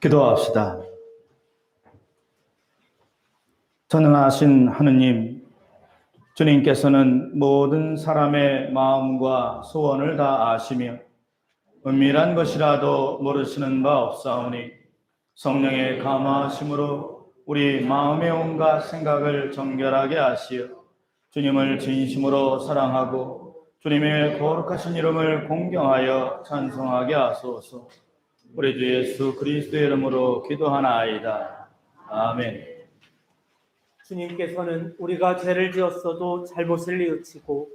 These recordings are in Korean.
기도합시다. 전능하신 하느님, 주님께서는 모든 사람의 마음과 소원을 다 아시며 은밀한 것이라도 모르시는 바 없사오니 성령의 감화하심으로 우리 마음의 온갖 생각을 정결하게 하시어 주님을 진심으로 사랑하고 주님의 거룩하신 이름을 공경하여 찬송하게 하소서. 우리 주 예수 그리스도의 이름으로 기도하나이다. 아멘. 주님께서는 우리가 죄를 지었어도 잘못을 뉘우치고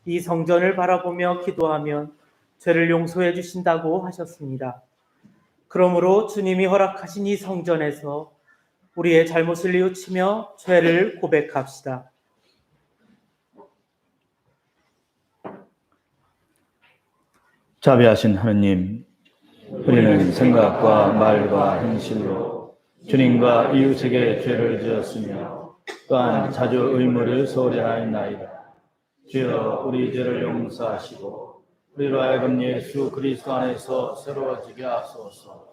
이 성전을 바라보며 기도하면 죄를 용서해 주신다고 하셨습니다. 그러므로 주님이 허락하신 이 성전에서 우리의 잘못을 뉘우치며 죄를 고백합시다. 자비하신 하느님, 우리는 생각과 말과 행실로 주님과 이웃에게 죄를 지었으며 또한 자주 의무를 소홀히 하였나이다. 주여 우리 죄를 용서하시고 우리로 하여금 예수 그리스도 안에서 새로워지게 하소서.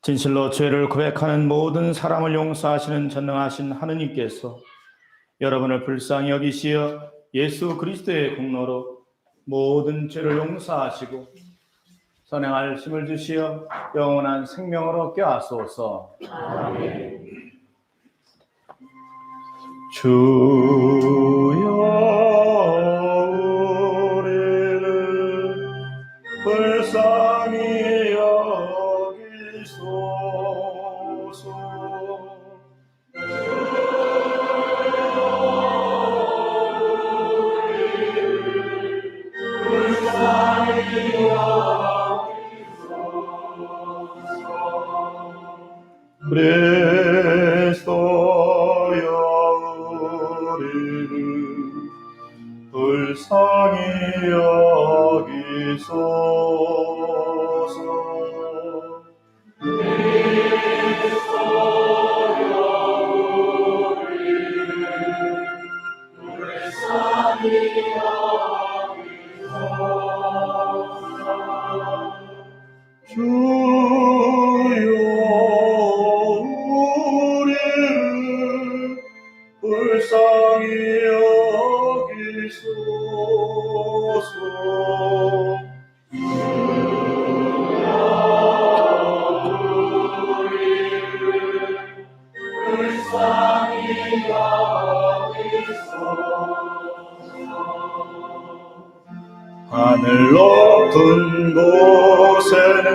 진실로 죄를 고백하는 모든 사람을 용서하시는 전능하신 하느님께서 여러분을 불쌍히 여기시어 예수 그리스도의 공로로 모든 죄를 용서하시고 선행할 힘을 주시어 영원한 생명을 얻게 하소서. 주여 우리를 불쌍히 여기소서. 그리스도여 우리를 불쌍히 여기소서. 주여 우리를 불쌍히 여기소서. 하늘 높은 곳에는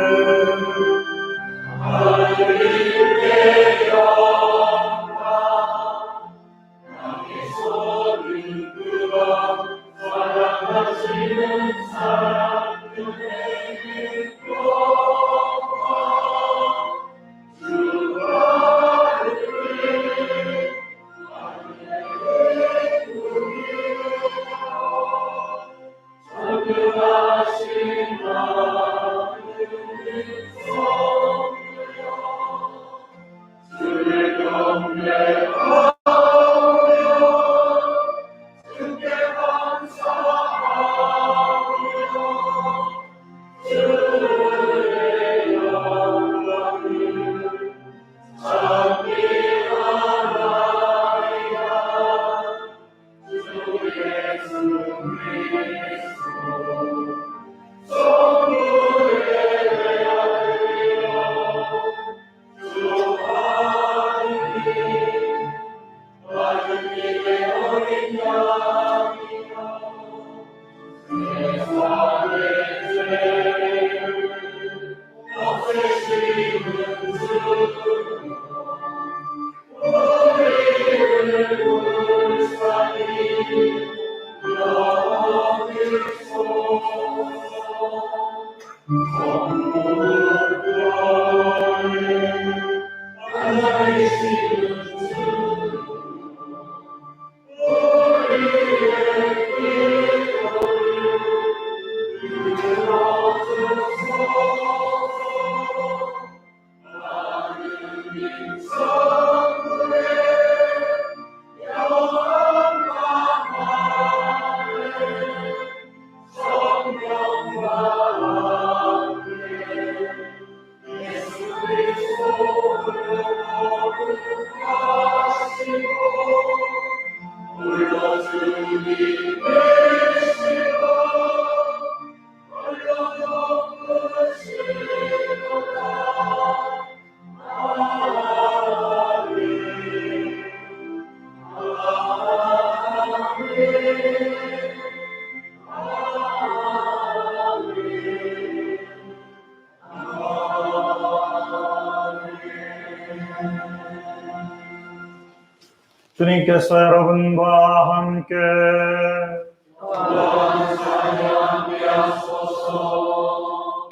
주님께서 여러분과 함께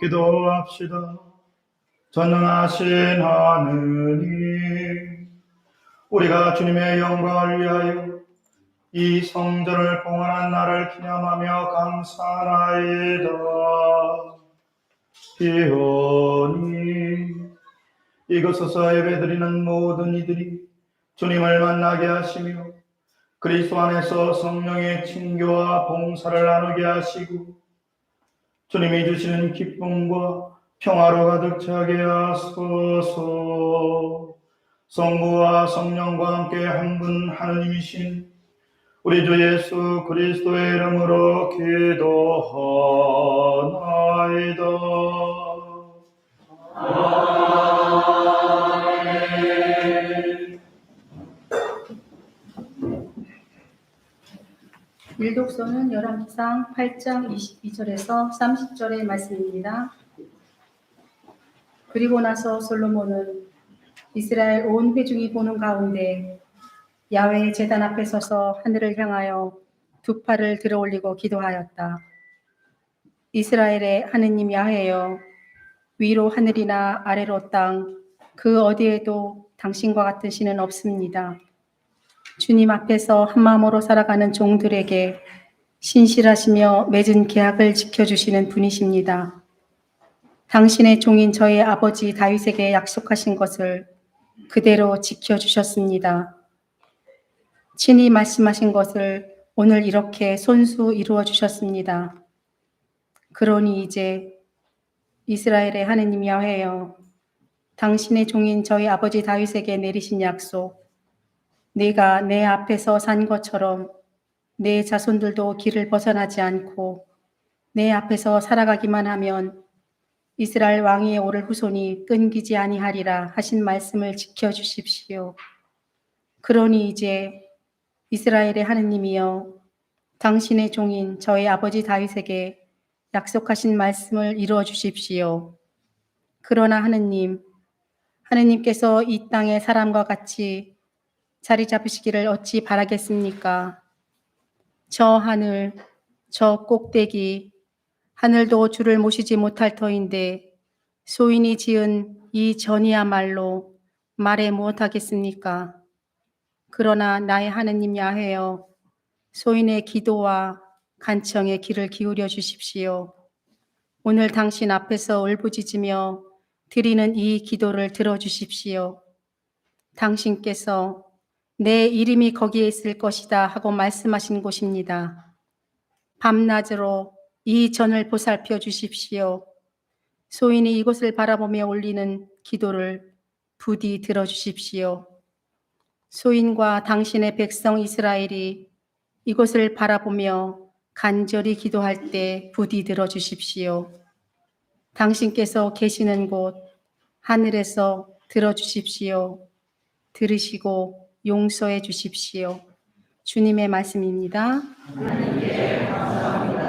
기도합시다. 전능하신 하느님, 우리가 주님의 영광을 위하여 이 성전을 봉헌한 날을 기념하며 감사하나이다. 기원이 이곳에서 예배드리는 모든 이들이 주님을 만나게 하시며 그리스도 안에서 성령의 친교와 봉사를 나누게 하시고 주님이 주시는 기쁨과 평화로 가득 차게 하소서. 성부와 성령과 함께 한 분 하느님이신 우리 주 예수 그리스도의 이름으로 기도하나이다. 일독서는 열왕기상 8장 22절에서 30절의 말씀입니다. 그리고 나서 솔로몬은 이스라엘 온 회중이 보는 가운데 야훼의 제단 앞에 서서 하늘을 향하여 두 팔을 들어 올리고 기도하였다. 이스라엘의 하느님 야훼여, 위로 하늘이나 아래로 땅 그 어디에도 당신과 같은 신은 없습니다. 주님 앞에서 한마음으로 살아가는 종들에게 신실하시며 맺은 계약을 지켜주시는 분이십니다. 당신의 종인 저의 아버지 다윗에게 약속하신 것을 그대로 지켜주셨습니다. 친히 말씀하신 것을 오늘 이렇게 손수 이루어 주셨습니다. 그러니 이제 이스라엘의 하느님 야훼여, 당신의 종인 저희 아버지 다윗에게 내리신 약속, 네가 내 앞에서 산 것처럼 내 자손들도 길을 벗어나지 않고 내 앞에서 살아가기만 하면 이스라엘 왕위에 오를 후손이 끊기지 아니하리라 하신 말씀을 지켜주십시오. 그러니 이제 이스라엘의 하느님이여, 당신의 종인 저희 아버지 다윗에게 약속하신 말씀을 이루어 주십시오. 그러나 하느님께서 이 땅의 사람과 같이 자리 잡으시기를 어찌 바라겠습니까? 저 하늘, 저 꼭대기, 하늘도 주를 모시지 못할 터인데 소인이 지은 이 전이야말로 말해 무엇하겠습니까? 그러나 나의 하느님 야훼여, 소인의 기도와 간청에 귀를 기울여 주십시오. 오늘 당신 앞에서 울부짖으며 드리는 이 기도를 들어주십시오. 당신께서 내 이름이 거기에 있을 것이다 하고 말씀하신 곳입니다. 밤낮으로 이 전을 보살펴 주십시오. 소인이 이곳을 바라보며 올리는 기도를 부디 들어주십시오. 소인과 당신의 백성 이스라엘이 이곳을 바라보며 간절히 기도할 때 부디 들어주십시오. 당신께서 계시는 곳 하늘에서 들어주십시오. 들으시고 용서해 주십시오. 주님의 말씀입니다. 하나님께 감사합니다.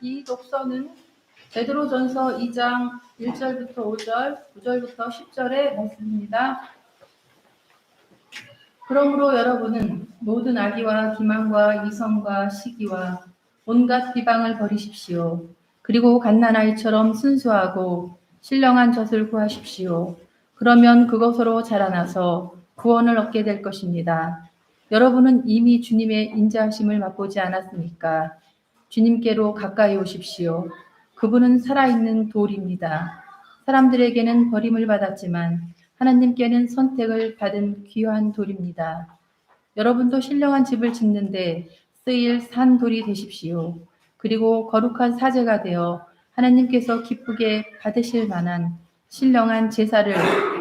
이 독서는 베드로전서 2장 1절부터 5절, 9절부터 10절의 말씀입니다. 그러므로 여러분은 모든 악의와 기만과 이성과 시기와 온갖 비방을 버리십시오. 그리고 갓난아이처럼 순수하고 신령한 젖을 구하십시오. 그러면 그것으로 자라나서 구원을 얻게 될 것입니다. 여러분은 이미 주님의 인자하심을 맛보지 않았습니까? 주님께로 가까이 오십시오. 그분은 살아있는 돌입니다. 사람들에게는 버림을 받았지만 하나님께는 선택을 받은 귀한 돌입니다. 여러분도 신령한 집을 짓는데 쓰일 산돌이 되십시오. 그리고 거룩한 사제가 되어 하나님께서 기쁘게 받으실 만한 신령한 제사를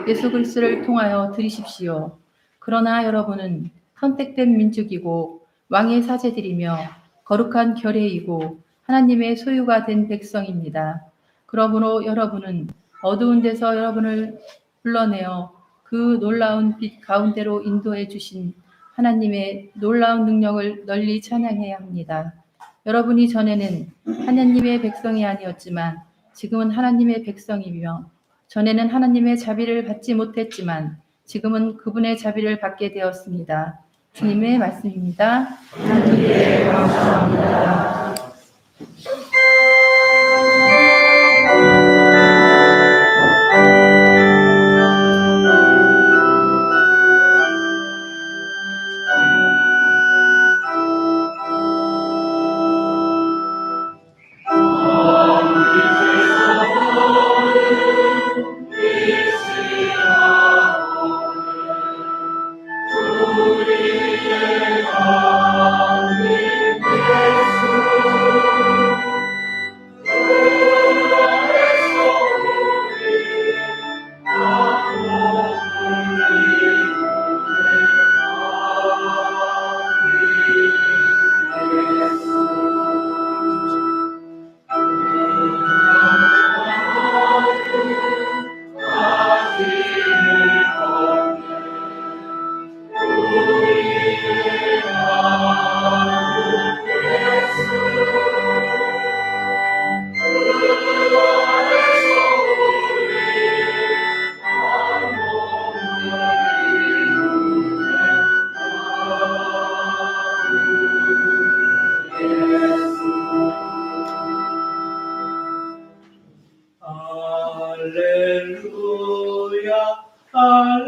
예수 그리스도를 통하여 드리십시오. 그러나 여러분은 선택된 민족이고 왕의 사제들이며 거룩한 결례이고 하나님의 소유가 된 백성입니다. 그러므로 여러분은 어두운 데서 여러분을 불러내어 그 놀라운 빛 가운데로 인도해 주신 하나님의 놀라운 능력을 널리 찬양해야 합니다. 여러분이 전에는 하나님의 백성이 아니었지만 지금은 하나님의 백성이며 전에는 하나님의 자비를 받지 못했지만 지금은 그분의 자비를 받게 되었습니다. 주님의 말씀입니다. 하나님께 감사합니다.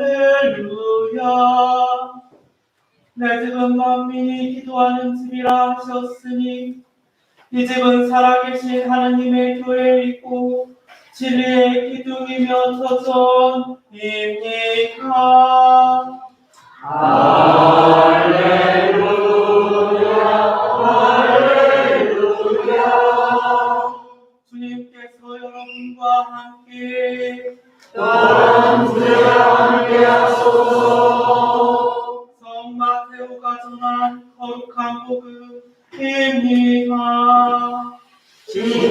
할렐루야. 내 집은 만민이 기도하는 집이라 하셨으니 이 집은 살아계신 하나님의 교회이고 진리의 기둥이며 터전입니까? 할렐루야, 할렐루야. 주님께서 여러분과 함께 함께 하소서. 성 마테오가 전한 거룩한 복음입니다. 주님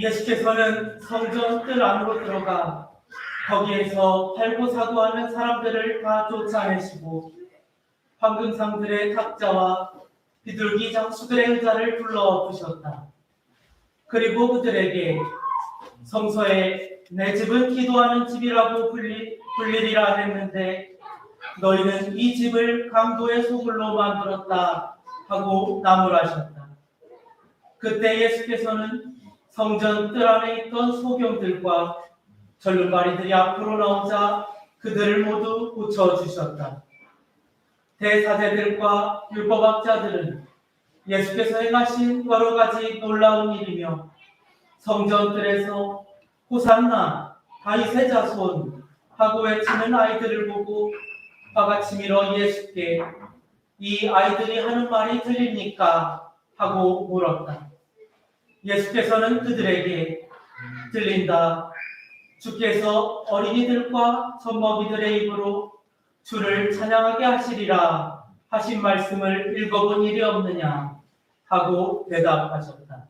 예수께서는 성전 뜰 안으로 들어가 거기에서 팔고 사고하는 사람들을 다 쫓아내시고 황금상들의 탁자와 비둘기 장수들의 의자를 불러 부셨다. 그리고 그들에게 성서에 내 집은 기도하는 집이라고 불리리라 했는데 너희는 이 집을 강도의 소굴로 만들었다 하고 나무라셨다. 그때 예수께서는 성전 뜰 안에 있던 소경들과 절름발이들이 앞으로 나오자 그들을 모두 고쳐주셨다. 대사제들과 율법학자들은 예수께서 행하신 여러 가지 놀라운 일이며 성전 뜰에서 호산나 다윗의 자손 하고 외치는 아이들을 보고 바같이 밀어 예수께 이 아이들이 하는 말이 들립니까? 하고 물었다. 예수께서는 그들에게 들린다. 주께서 어린이들과 젖먹이들의 입으로 주를 찬양하게 하시리라 하신 말씀을 읽어본 일이 없느냐 하고 대답하셨다.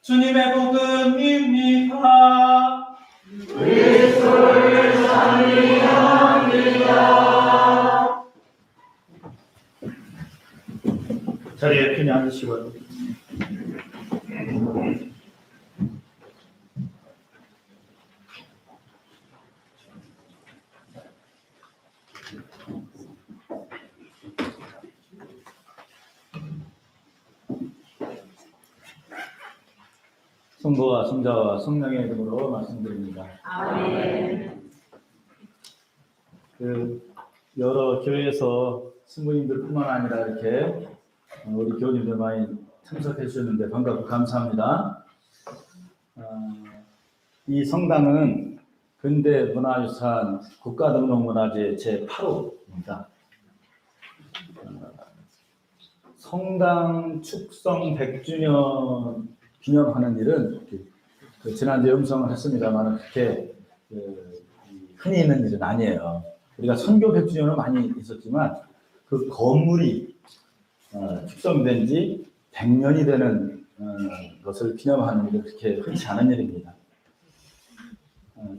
주님의 복음입니다. 그리스도를 찬미합니다. 자리에 편히 앉으시고요. 성부와 성자와 성령의 이름으로 말씀드립니다. 아멘. 여러 교회에서 신부님들뿐만 아니라 이렇게 우리 교우님들 많이 참석해 주셨는데 반갑고 감사합니다. 이 성당은 근대문화유산 국가등록문화재 제8호입니다. 성당 축성 100주년 기념하는 일은 지난주에 음성을 했습니다만 그렇게 흔히 있는 일은 아니에요. 우리가 선교 100주년은 많이 있었지만 그 건물이 축성된 지 100년이 되는 것을 기념하는 일은 그렇게 흔치 않은 일입니다.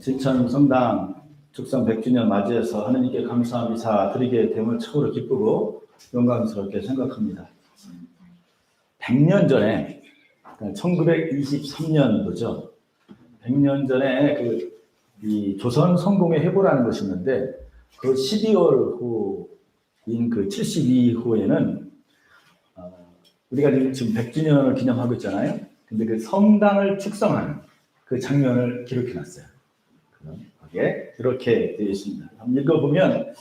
진천 성당 축성 100주년 맞이해서 하느님께 감사 미사 드리게 됨을 참으로 기쁘고 영광스럽게 생각합니다. 100년 전에 1923년도죠. 100년 전에 이 조선 성공의 해보라는 것이 있는데 그 12월 후인 그 72호에는 우리가 지금 100주년을 기념하고 있잖아요. 근데 그 성당을 축성하는 그 장면을 기록해 놨어요. 거기에 이렇게 되어 있습니다. 한번 읽어보면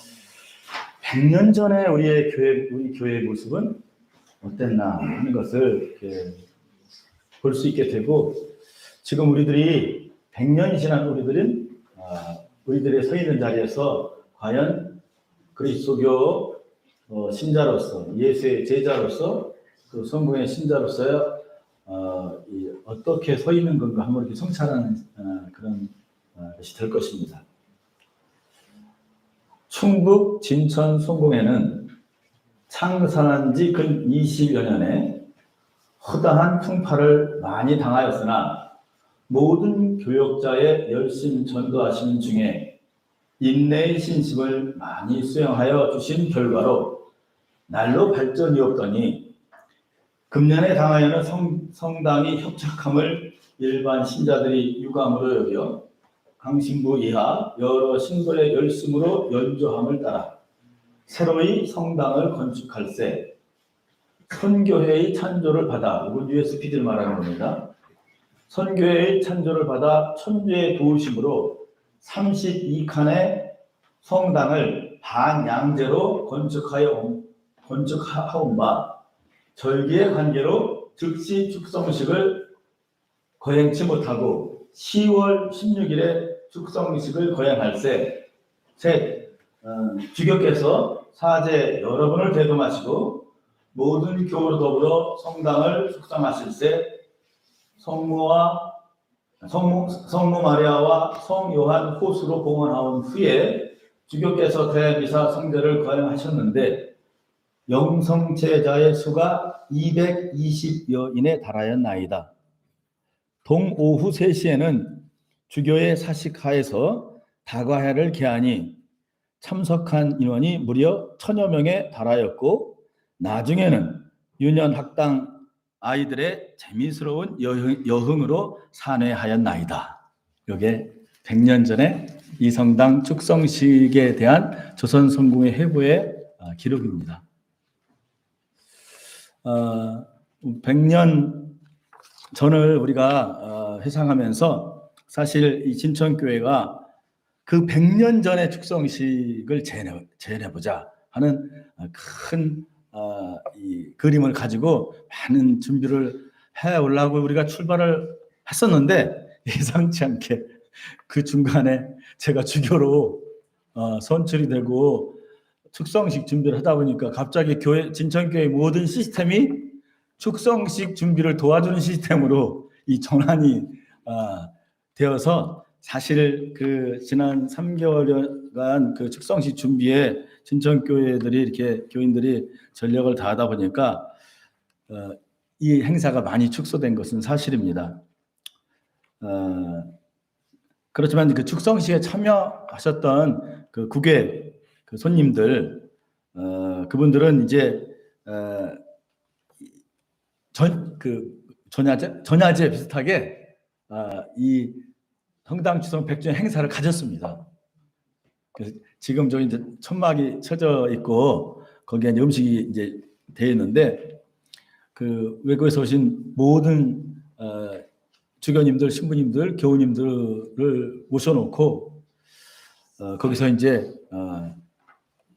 100년 전에 우리 교회의 모습은 어땠나 하는 것을 이렇게 볼 수 있게 되고 지금 우리들이 100년이 지난 우리들의 서 있는 자리에서 과연 그리스도교 신자로서 예수의 제자로서 그 성공의 신자로서 어떻게 서 있는 건가 한번 이렇게 성찰하는 그런 것이 될 것입니다. 충북 진천 성공에는 창설한 지 근 20여 년에 허다한 풍파를 많이 당하였으나 모든 교역자의 열심 전도하시는 중에 인내의 신심을 많이 수행하여 주신 결과로 날로 발전이 없더니 금년에 당하여는 성당이 협착함을 일반 신자들이 유감으로 여겨 강신부 이하 여러 신도의 열심으로 연조함을 따라 새로이 성당을 건축할세 선교회의 찬조를 받아, 이건 USPD를 말하는 겁니다. 선교회의 찬조를 받아 천주의 도우심으로 32칸의 성당을 반양제로 건축하온 바 절기의 관계로 즉시 축성식을 거행치 못하고 10월 16일에 축성식을 거행할세 주교께서 사제 여러 번을 대동하시고 모든 교우로 더불어 성당을 축성하실세 성모 마리아와 성 요한 호수로 봉헌하온 후에 주교께서 대미사 성대를 거행하셨는데 영성제자의 수가 220여인에 달하였나이다. 동오후 3시에는 주교의 사식하에서 다과회를 개하니 참석한 인원이 무려 1000여 명에 달하였고 나중에는 유년 학당 아이들의 재미스러운 여흥으로 산회하였나이다. 이게 100년 전에 이 성당 축성식에 대한 조선 성공의 해부의 기록입니다. 100년 전을 우리가 회상하면서 사실 이 진천교회가 그 100년 전의 축성식을 재해보자 하는 큰 이 그림을 가지고 많은 준비를 해오려고 우리가 출발을 했었는데 예상치 않게 그 중간에 제가 주교로 선출이 되고 축성식 준비를 하다 보니까 갑자기 진천교회 모든 시스템이 축성식 준비를 도와주는 시스템으로 이 전환이 되어서 사실 그 지난 3개월간 그 축성식 준비에 진천교회들이 이렇게 교인들이 전력을 다하다 보니까 이 행사가 많이 축소된 것은 사실입니다. 그렇지만 그 축성식에 참여하셨던 그 국외 그 손님들 그분들은 이제 전야제 비슷하게 이 성당 추석 100주년 행사를 가졌습니다. 그래서 지금 저희 이제 천막이 쳐져 있고 거기에 이제 음식이 이제 되어 있는데 그 외국에서 오신 모든 주교님들, 신부님들, 교우님들을 모셔놓고 거기서 이제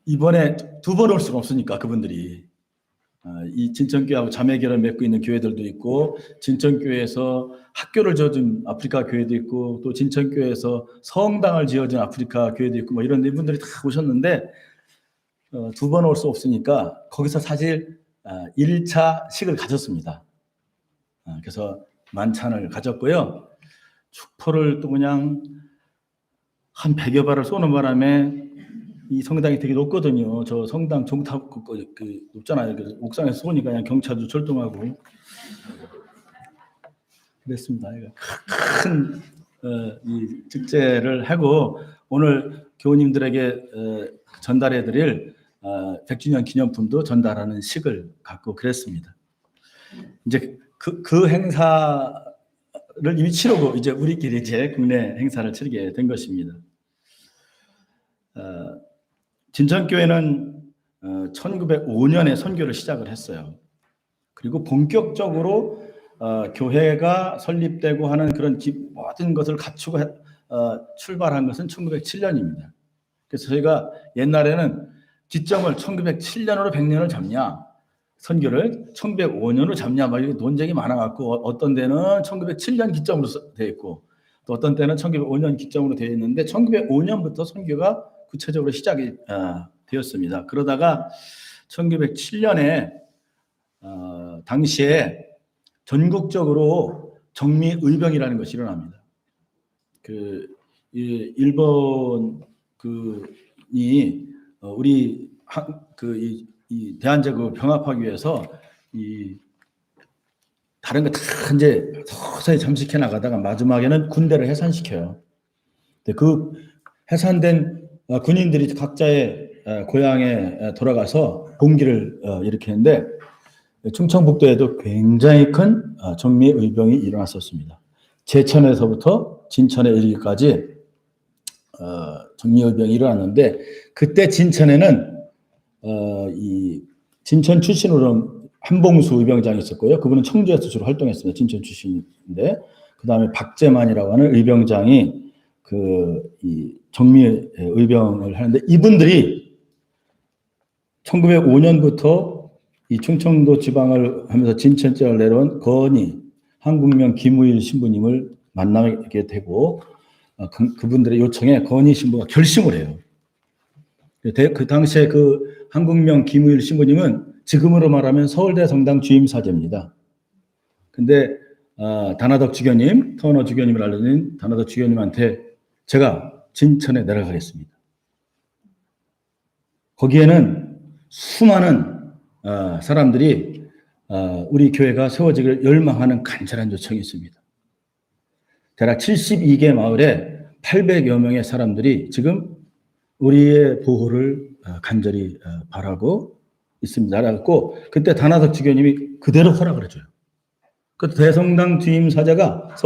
이번에 2번 올 수가 없으니까 그분들이 이 진천교회하고 자매결을 맺고 있는 교회들도 있고 진천교회에서 학교를 지어준 아프리카 교회도 있고 또 진천교회에서 성당을 지어준 아프리카 교회도 있고 뭐 이런 분들이 다 오셨는데 2번 올 수 없으니까 거기서 사실 1차 식을 가졌습니다. 그래서 만찬을 가졌고요. 축포를 또 그냥 한 100여 발을 쏘는 바람에 이 성당이 되게 높거든요. 저 성당 종탑 그 높잖아요. 그래서 옥상에서 쏘니까 그냥 경찰도 출동하고 그랬습니다. 큰 이 축제를 하고 오늘 교우님들에게 전달해드릴 100주년 기념품도 전달하는 식을 갖고 그랬습니다. 이제 그 행사를 이미 치르고 이제 우리끼리 이제 국내 행사를 치르게 된 것입니다. 진천교회는 1905년에 선교를 시작을 했어요. 그리고 본격적으로 교회가 설립되고 하는 그런 모든 것을 갖추고 출발한 것은 1907년입니다. 그래서 저희가 옛날에는 기점을 1907년으로 100년을 잡냐, 선교를 1905년으로 잡냐, 막 이렇게 논쟁이 많아갖고 어떤 데는 1907년 기점으로 되어 있고 또 어떤 때는 1905년 기점으로 되어 있는데 1905년부터 선교가 구체적으로 시작이 되었습니다. 그러다가 1907년에 당시에 전국적으로 정미의병이라는 것이 일어납니다. 일본 이 우리 이 대한제국을 병합하기 위해서 이 다른 거 다 이제 서서히 잠식해 나가다가 마지막에는 군대를 해산시켜요. 근데 그 해산된 군인들이 각자의 고향에 돌아가서 봉기를 일으키는데 충청북도에도 굉장히 큰 정미의병이 일어났었습니다. 제천에서부터 진천에 이르기까지 정미의병이 일어났는데 그때 진천에는 이 진천 출신으로 한봉수 의병장이 있었고요. 그분은 청주에서 주로 활동했습니다. 진천 출신인데 그 다음에 박재만이라고 하는 의병장이 이 정미의병을 하는데 이분들이 1905년부터 이 충청도 지방을 하면서 진천 지역을 내려온 건희 한국명 김우일 신부님을 만나게 되고 그분들의 요청에 건희 신부가 결심을 해요. 그 당시에 그 한국명 김우일 신부님은 지금으로 말하면 서울대 성당 주임사제입니다. 근데 다나덕 주교님, 터너 주교님을 알려진 다나덕 주교님한테 제가 진천에 내려가겠습니다. 거기에는 수많은 사람들이 우리 교회가 세워지기를 열망하는 간절한 요청이 있습니다. 대략 72개 마을에 800여 명의 사람들이 지금 우리의 보호를 간절히 바라고 있습니다. 그래갖고 그때 다나덕 주교님이 그대로 허락을 해줘요. 그 대성당 주임사자가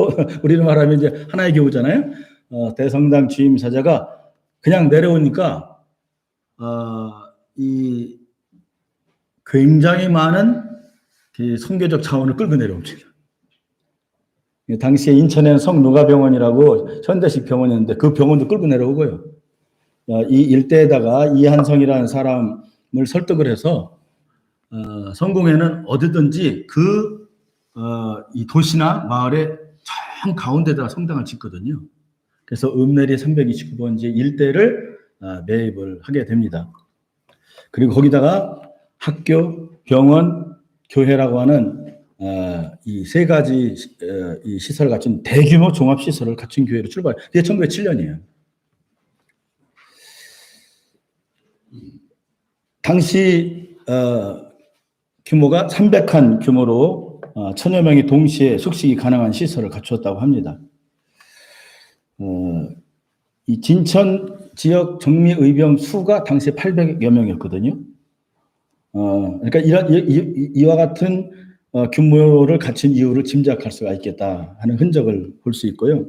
우리로 말하면 이제 하나의 교우잖아요. 대성당 주임사자가 그냥 내려오니까 이 굉장히 많은 선교적 자원을 끌고 내려옵니다. 당시에 인천에는 성누가병원이라고 현대식 병원이었는데 그 병원도 끌고 내려오고요. 이 일대에다가 이한성이라는 사람을 설득을 해서 성공회는 어디든지 이 도시나 마을의 정 가운데다가 성당을 짓거든요. 그래서 읍내리 329번지 일대를 매입을 하게 됩니다. 그리고 거기다가 학교, 병원, 교회라고 하는 이 세 가지 이 시설을 갖춘 대규모 종합 시설을 갖춘 교회로 출발. 그게 1907년이에요. 당시 규모가 300칸 규모로 1000여 명이 동시에 숙식이 가능한 시설을 갖추었다고 합니다. 이 진천 지역 정미의병 수가 당시에 800여 명이었거든요. 그러니까 이와 같은 규모를 갖춘 이유를 짐작할 수가 있겠다 하는 흔적을 볼 수 있고요.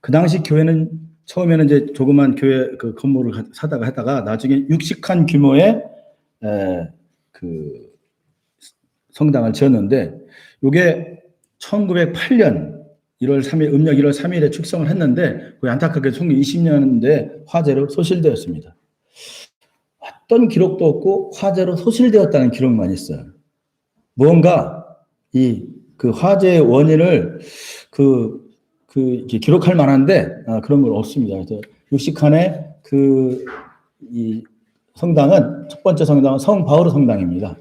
그 당시 교회는 처음에는 이제 조그만 교회 그 건물을 사다가 하다가 나중에 60칸 규모의 그 성당을 지었는데 이게 1908년 1월 3일 음력 1월 3일에 축성을 했는데 거의 안타깝게 1920년대 화재로 소실되었습니다. 어떤 기록도 없고 화재로 소실되었다는 기록만 있어요. 뭔가 그 화재의 원인을 이렇게 기록할 만한데 그런 건 없습니다. 그래서 60칸의 이 성당은 첫 번째 성당은 성바오로 성당입니다.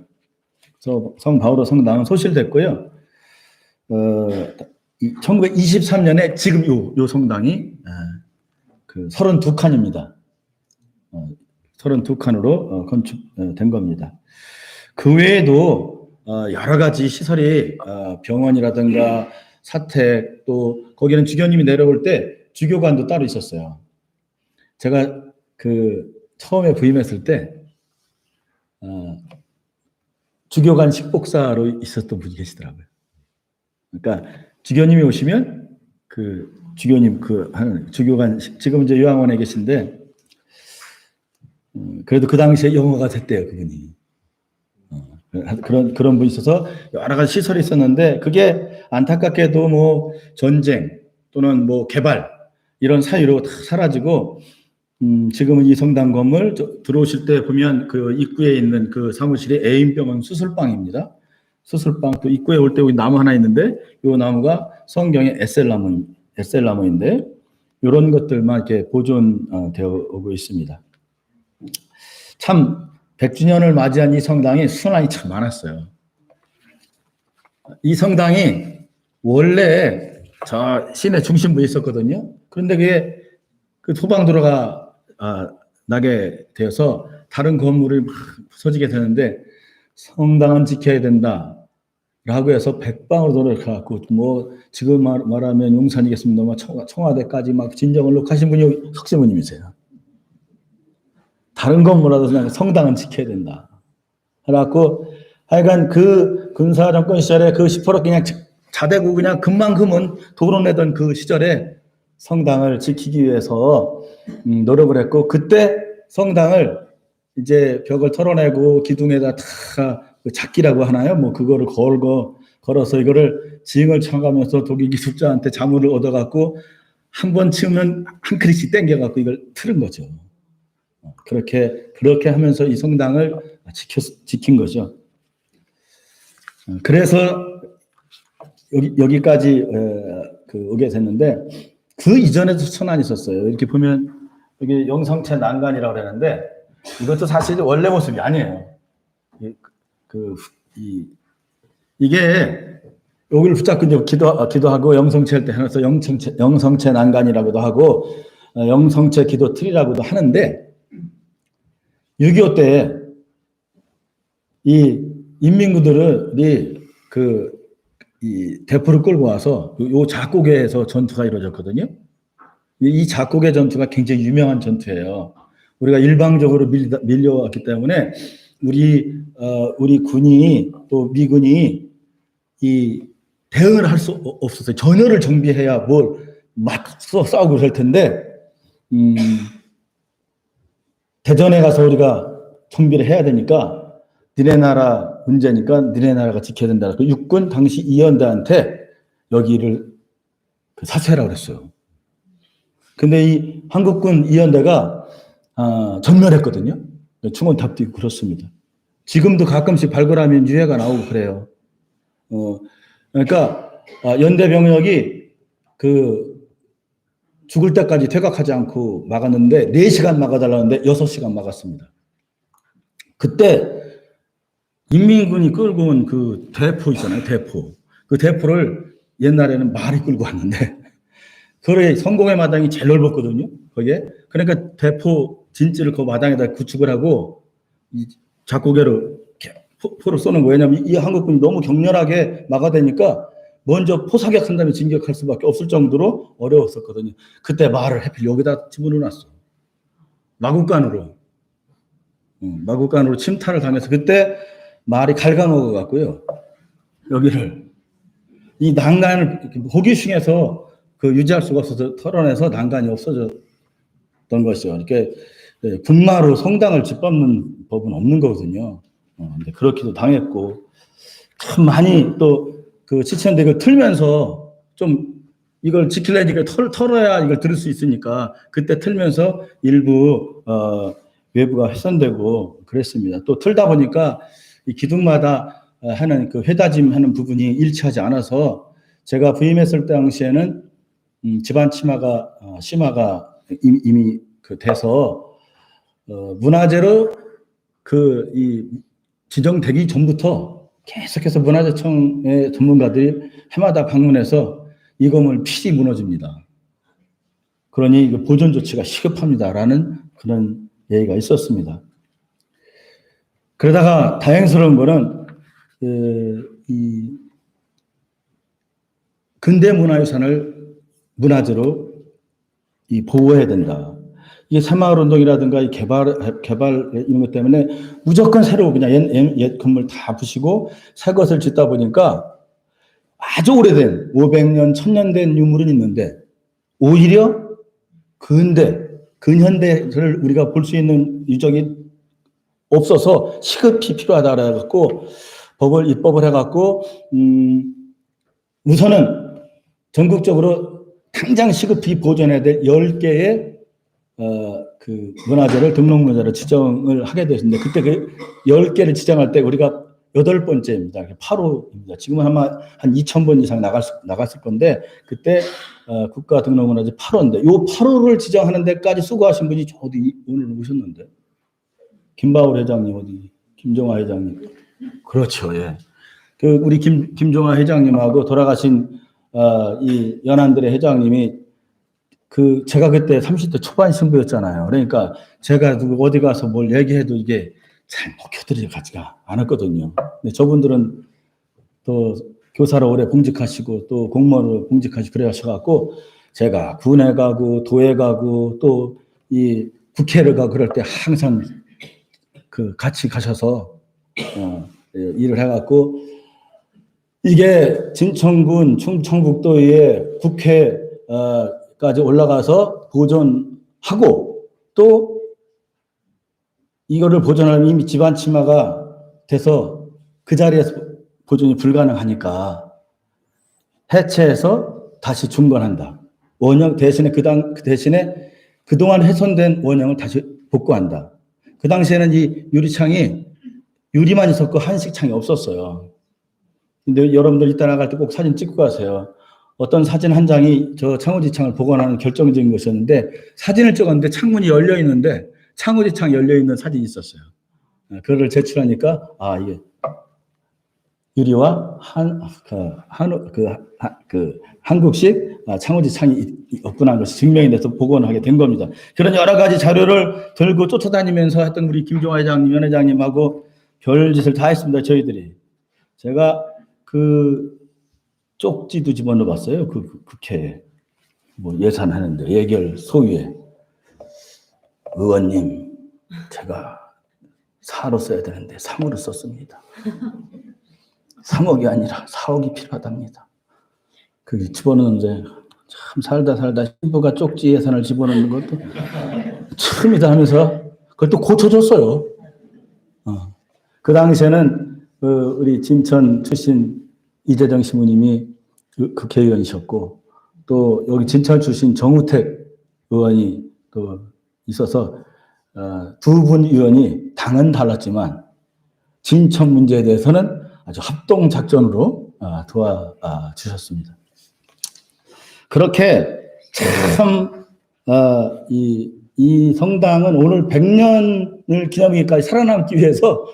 그래서 성바오로 성당은 소실됐고요. 1923년에 지금 요 성당이 그 32칸입니다. 32칸으로 건축된 겁니다. 그 외에도 여러 가지 시설이 병원이라든가 사택 또 거기는 주교님이 내려올 때 주교관도 따로 있었어요. 제가 처음에 부임했을 때 주교관 식복사로 있었던 분이 계시더라고요. 그러니까 주교님이 오시면 주교님 하는 주교관 지금 이제 요양원에 계신데 그래도 그 당시에 영어가 됐대요 그분이. 그런 분이 있어서 여러 가지 시설이 있었는데 그게 안타깝게도 뭐 전쟁 또는 뭐 개발 이런 사유로 다 사라지고 지금은 이 성당 건물 들어오실 때 보면 그 입구에 있는 그 사무실이 애인병원 수술방입니다. 수술방 또 입구에 올 때 여기 나무 하나 있는데 이 나무가 성경의 에셀나무인데 이런 것들만 이렇게 보존되어 오고 있습니다. 참 100주년을 맞이한 이 성당이 순환이 참 많았어요. 이 성당이 원래 저 시내 중심부에 있었거든요. 그런데 그게 소방도로가 나게 되어서 다른 건물이 막 부서지게 되는데 성당은 지켜야 된다 라고 해서 백방으로 노력해갖고 뭐 지금 말하면 용산이겠습니다만 청와대까지 막 진정을 녹하신 분이 석세모님이세요. 다른 건물라도 그냥 성당은 지켜야 된다. 그래갖고 하여간 그 군사 정권 시절에 그 시퍼렇게 그냥 자대고 그냥 금방금은 도로내던 그 시절에 성당을 지키기 위해서 노력을 했고 그때 성당을 이제 벽을 털어내고 기둥에다 다 작기라고 하나요? 뭐 그거를 걸어서 이거를 지응을 쳐가면서 독일 기술자한테 자문을 얻어갖고 한 번 치우면 한 크리씩 땡겨갖고 이걸 틀은 거죠. 그렇게 하면서 이 성당을 지킨 거죠. 그래서 여기까지 오게 됐는데 그 이전에도 천안이 있었어요. 이렇게 보면 여기 영성체 난간이라고 그러는데 이것도 사실 원래 모습이 아니에요. 이게 여기를 붙잡고 이제 기도하고 영성체 할 때 해서 영성체 난간이라고도 하고 영성체 기도 틀이라고도 하는데 6.25 때 이 인민군들이 이 대포를 끌고 와서 요 작곡에서 전투가 이루어졌거든요. 이 작곡의 전투가 굉장히 유명한 전투예요. 우리가 일방적으로 밀려왔기 때문에 우리 군이 또 미군이 이 대응을 할 수 없었어요. 전열을 정비해야 뭘 맞서 싸우고 그럴 텐데 대전에 가서 우리가 정비를 해야 되니까 니네 나라 문제니까 니네 나라가 지켜야 된다. 그 육군 당시 이연대한테 여기를 사퇴하라고 그랬어요. 근데 이 한국군 이연대가 전멸했거든요. 충원탑도 있고 그렇습니다. 지금도 가끔씩 발굴하면 유해가 나오고 그래요. 그러니까 연대 병력이 죽을 때까지 퇴각하지 않고 막았는데 4시간 막아달라는데 6시간 막았습니다. 그때 인민군이 끌고 온 그 대포 있잖아요. 대포. 그 대포를 옛날에는 말이 끌고 왔는데 그래 성공의 마당이 제일 넓었거든요. 거기에. 그러니까 대포 진지를 그 마당에다 구축을 하고 이 작고개로 포를 쏘는 거예요. 왜냐하면 이 한국군이 너무 격렬하게 막아대니까 먼저 포사격한 다음에 진격할 수밖에 없을 정도로 어려웠었거든요. 그때 말을 하필 여기다 집어넣어놨어. 마국간으로 침탈을 당해서 그때 말이 갉아먹어 갖고요. 여기를 이 난간을 호기심에서 유지할 수가 없어서 털어내서 난간이 없어졌던 것이죠. 이렇게 군마로 성당을 짓밟는 법은 없는 거거든요. 근데 그렇게도 당했고 참 많이 또 지체인데 이걸 틀면서 좀 이걸 지키려니까 털어야 이걸 들을 수 있으니까 그때 틀면서 일부 외부가 훼손되고 그랬습니다. 또 틀다 보니까 이 기둥마다 하는 회다짐하는 부분이 일치하지 않아서 제가 부임했을 당시에는 집안 심화가 이미 돼서 문화재로 이 지정되기 전부터 계속해서 문화재청의 전문가들이 해마다 방문해서 이 건물 필히 무너집니다. 그러니 보존 조치가 시급합니다라는 그런 얘기가 있었습니다. 그러다가 다행스러운 거는 이 근대 문화유산을 문화재로 보호해야 된다. 이게 새마을 운동이라든가 이 개발 이런 것 때문에 무조건 새로 그냥 옛 건물 다 부시고 새 것을 짓다 보니까 아주 오래된 500년, 1000년 된 유물은 있는데 오히려 근현대를 우리가 볼 수 있는 유적이 없어서 시급히 필요하다 그래갖고 입법을 해갖고 우선은 전국적으로 당장 시급히 보존해야 될 10개의 문화재를 등록문화재로 지정을 하게 되었는데 그때 10개를 지정할 때 우리가 8번째입니다. 8호입니다. 지금은 아마 한 2,000번 이상 나갔을 건데 그때 국가 등록문화재 8호인데 이 8호를 지정하는 데까지 수고하신 분이 어디 오늘 오셨는데 김바울 회장님 어디 김종화 회장님 그렇죠. 예. 우리 김종화 회장님하고 돌아가신 이 연안들의 회장님이 제가 그때 30대 초반 신부였잖아요. 그러니까 제가 어디 가서 뭘 얘기해도 이게 잘 먹혀들어가지가 않았거든요. 근데 저분들은 또 교사로 오래 공직하시고 또 공무원으로 공직하시고 그래가지고 제가 군에 가고 도에 가고 또 이 국회를 가고 그럴 때 항상 같이 가셔서 일을 해갖고 이게 진천군 충청북도의 국회까지 올라가서 보존하고 또 이거를 보존하려면 이미 집안 침하가 돼서 그 자리에서 보존이 불가능하니까 해체해서 다시 중건한다. 원형 대신에 대신에 그동안 훼손된 원형을 다시 복구한다. 그 당시에는 이 유리창이 유리만 있었고 한식창이 없었어요. 근데 여러분들 이따 나갈 때 꼭 사진 찍고 가세요. 어떤 사진 한 장이 저 창호지창을 복원하는 결정적인 것이었는데 사진을 찍었는데 창문이 열려 있는데 창호지창 열려 있는 사진이 있었어요. 그거를 제출하니까 이게 유리와 한국식 창호지 창이 없구나 것이 증명이 돼서 복원을 하게 된 겁니다. 그런 여러 가지 자료를 들고 쫓아다니면서 했던 우리 김종화 회장님, 연 회장님하고 별짓을 다 했습니다. 저희들이. 제가 그 쪽지도 집어넣어봤어요. 그 국회에. 뭐 예산하는데 예결 소위에. 의원님, 제가 4로 써야 되는데 3으로 썼습니다. 3억이 아니라 4억이 필요하답니다. 그 집어넣는데 참 살다 신부가 쪽지 예산을 집어넣는 것도 처음이다 하면서 그걸 또 고쳐줬어요. 그 당시에는 우리 진천 출신 이재정 신부님이 국회의원이셨고 또 여기 진천 출신 정우택 의원이 또 있어서 두 분 의원이 당은 달랐지만 진천 문제에 대해서는 아주 합동 작전으로 도와주셨습니다. 그렇게 참 이 성당은 오늘 100년을 기념하기까지 살아남기 위해서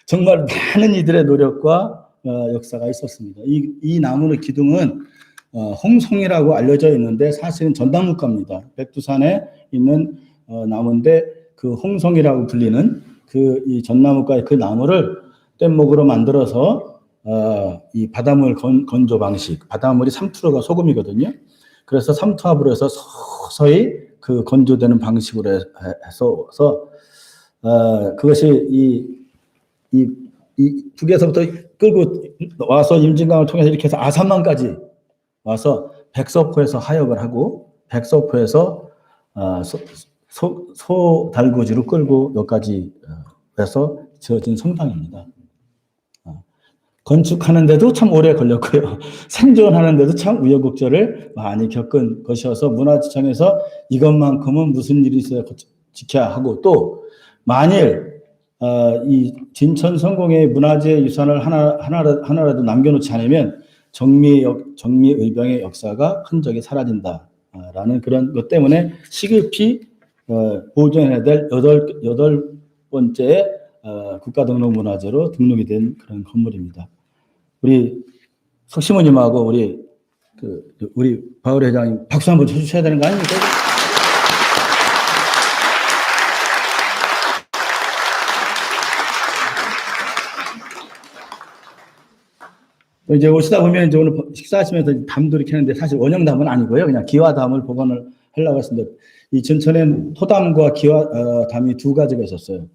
정말 많은 이들의 노력과 역사가 있었습니다. 이 나무의 기둥은 홍송이라고 알려져 있는데 사실은 전나무가입니다. 백두산에 있는 나무인데 그 홍송이라고 불리는 이 전나무가의 그 나무를 뗏목으로 만들어서 이 바닷물 건조 방식, 바닷물이 3%가 소금이거든요. 그래서 삼투압으로 해서 서서히 그 건조되는 방식으로 해서 그것이 이 북에서부터 끌고 와서 임진강을 통해서 이렇게 해서 아산만까지 와서 백서포에서 하역을 하고 백서포에서 소달구지로 끌고 여기까지 해서 지어진 성당입니다. 건축하는데도 참 오래 걸렸고요. 생존하는데도 참 우여곡절을 많이 겪은 것이어서 문화지청에서 이것만큼은 무슨 일이 있어야 지켜야 하고 또 만일 이 진천 성공의 문화재 유산을 하나라도 남겨놓지 않으면 정미의병의 역사가 흔적이 사라진다라는 그런 것 때문에 시급히 보존해야 될 여덟 번째 국가등록문화재로 등록이 된 그런 건물입니다. 우리 석시모님하고 우리 바울 회장님 박수 한번 쳐주셔야 되는 거 아닙니까? 이제 오시다 보면 이제 오늘 식사하시면서 담도 이렇게 하는데 사실 원형담은 아니고요. 그냥 기와담을 복원을 하려고 했습니다. 이 전천엔 토담과 기와담이 두 가지가 있었어요.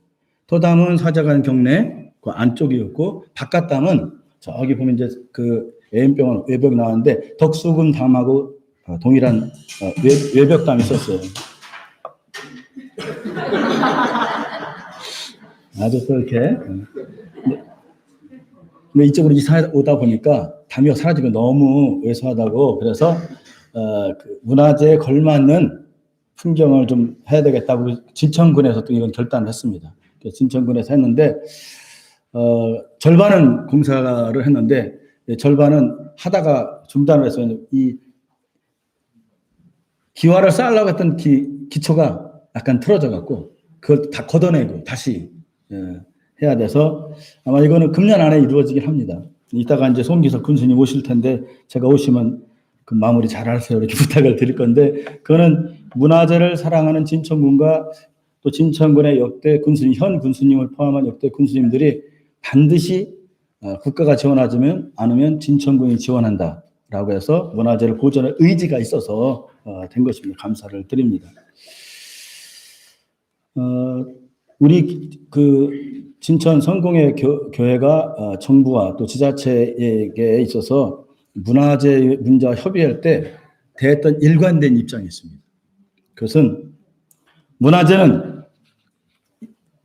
토담은 사자간 경내 그 안쪽이었고 바깥담은 저기 보면 이제 그 애인병원 외벽 나왔는데 덕수금 담하고 동일한 외벽담이 있었어요. 아주 또 이렇게. 근데 이쪽으로 오다 보니까 담이 사라지고 너무 왜소하다고 그래서 그 문화재에 걸맞는 풍경을 좀 해야 되겠다고 진천군에서 또 이런 결단을 했습니다. 진천군에서 했는데 절반은 공사를 했는데 절반은 하다가 중단을 해서 이 기와를 쌓으려고 했던 기초가 약간 틀어져 갖고 그걸 다 걷어내고 다시 해야 돼서 아마 이거는 금년 안에 이루어지긴 합니다. 이따가 이제 송기석 군수님 오실 텐데 제가 오시면 그 마무리 잘 하세요 이렇게 부탁을 드릴 건데 그거는 문화재를 사랑하는 진천군과 또 진천군의 역대 군수님, 현 군수님을 포함한 역대 군수님들이 반드시 국가가 지원하지 않으면 진천군이 지원한다라고 해서 문화재를 보존할 의지가 있어서 된 것입니다. 감사를 드립니다. 우리 그 진천 성공회 교회가 정부와 또 지자체에게 있어서 문화재 문제와 협의할 때 대했던 일관된 입장이 있습니다. 그것은 문화재는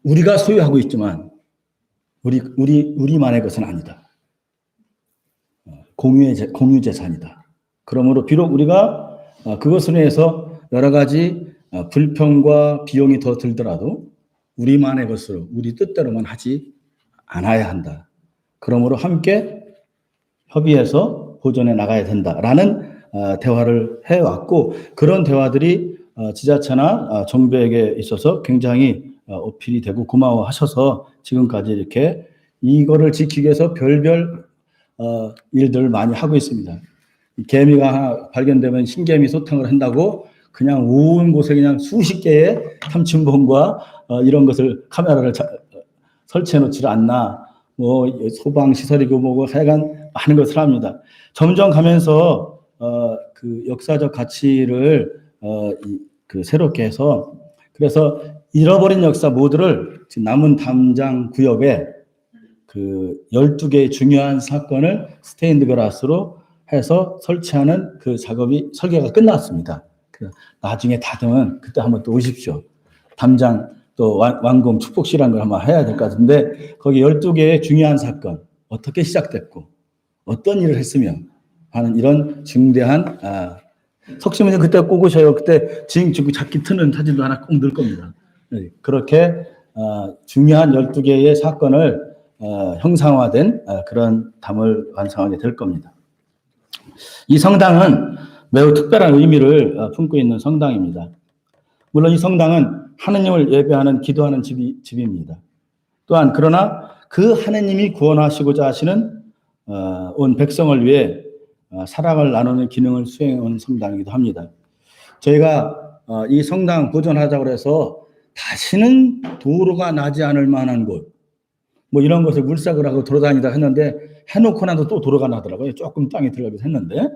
우리가 소유하고 있지만 우리만의 것은 아니다. 공유 재산이다. 그러므로 비록 우리가 그것으로 해서 여러 가지 불평과 비용이 더 들더라도 우리만의 것으로 우리 뜻대로만 하지 않아야 한다. 그러므로 함께 협의해서 보존해 나가야 된다라는 대화를 해왔고 그런 대화들이 지자체나 정부에게 있어서 굉장히 어필이 되고 고마워하셔서 지금까지 이렇게 이거를 지키기 위해서 별별 일들을 많이 하고 있습니다. 이 개미가 하나 발견되면 신개미 소탕을 한다고 그냥 온 곳에 그냥 수십 개의 탐침봉과 이런 것을 카메라를 설치해 놓지를 않나. 뭐 소방 시설이고 뭐고 하여간 많은 것을 합니다. 점점 가면서 그 역사적 가치를 새롭게 해서 그래서 잃어버린 역사 모두를 지금 남은 담장 구역에 그 12개의 중요한 사건을 스테인드 글라스로 해서 설치하는 그 작업이 설계가 끝났습니다. 나중에 다듬은 그때 한번 또 오십시오. 담장 또 완공 축복식이라는 걸 한번 해야 될 것 같은데 거기 12개의 중요한 사건 어떻게 시작됐고 어떤 일을 했으며 하는 이런 중대한 석심은 그때 꼭 오셔요. 그때 지금 잡기 트는 사진도 하나 꼭 넣을 겁니다. 그렇게 중요한 12개의 사건을 형상화된 그런 담을 완성하게 될 겁니다. 이 성당은 매우 특별한 의미를 품고 있는 성당입니다. 물론 이 성당은 하느님을 예배하는 기도하는 집입니다. 또한 그러나 그 하느님이 구원하시고자 하시는 온 백성을 위해 사랑을 나누는 기능을 수행한 성당이기도 합니다. 저희가 이 성당 보존하자고 해서 다시는 도로가 나지 않을 만한 곳, 뭐 이런 것을 물색을 하고 돌아다니다 했는데 해놓고 나도 또 도로가 나더라고요. 조금 땅에 들어가기도 했는데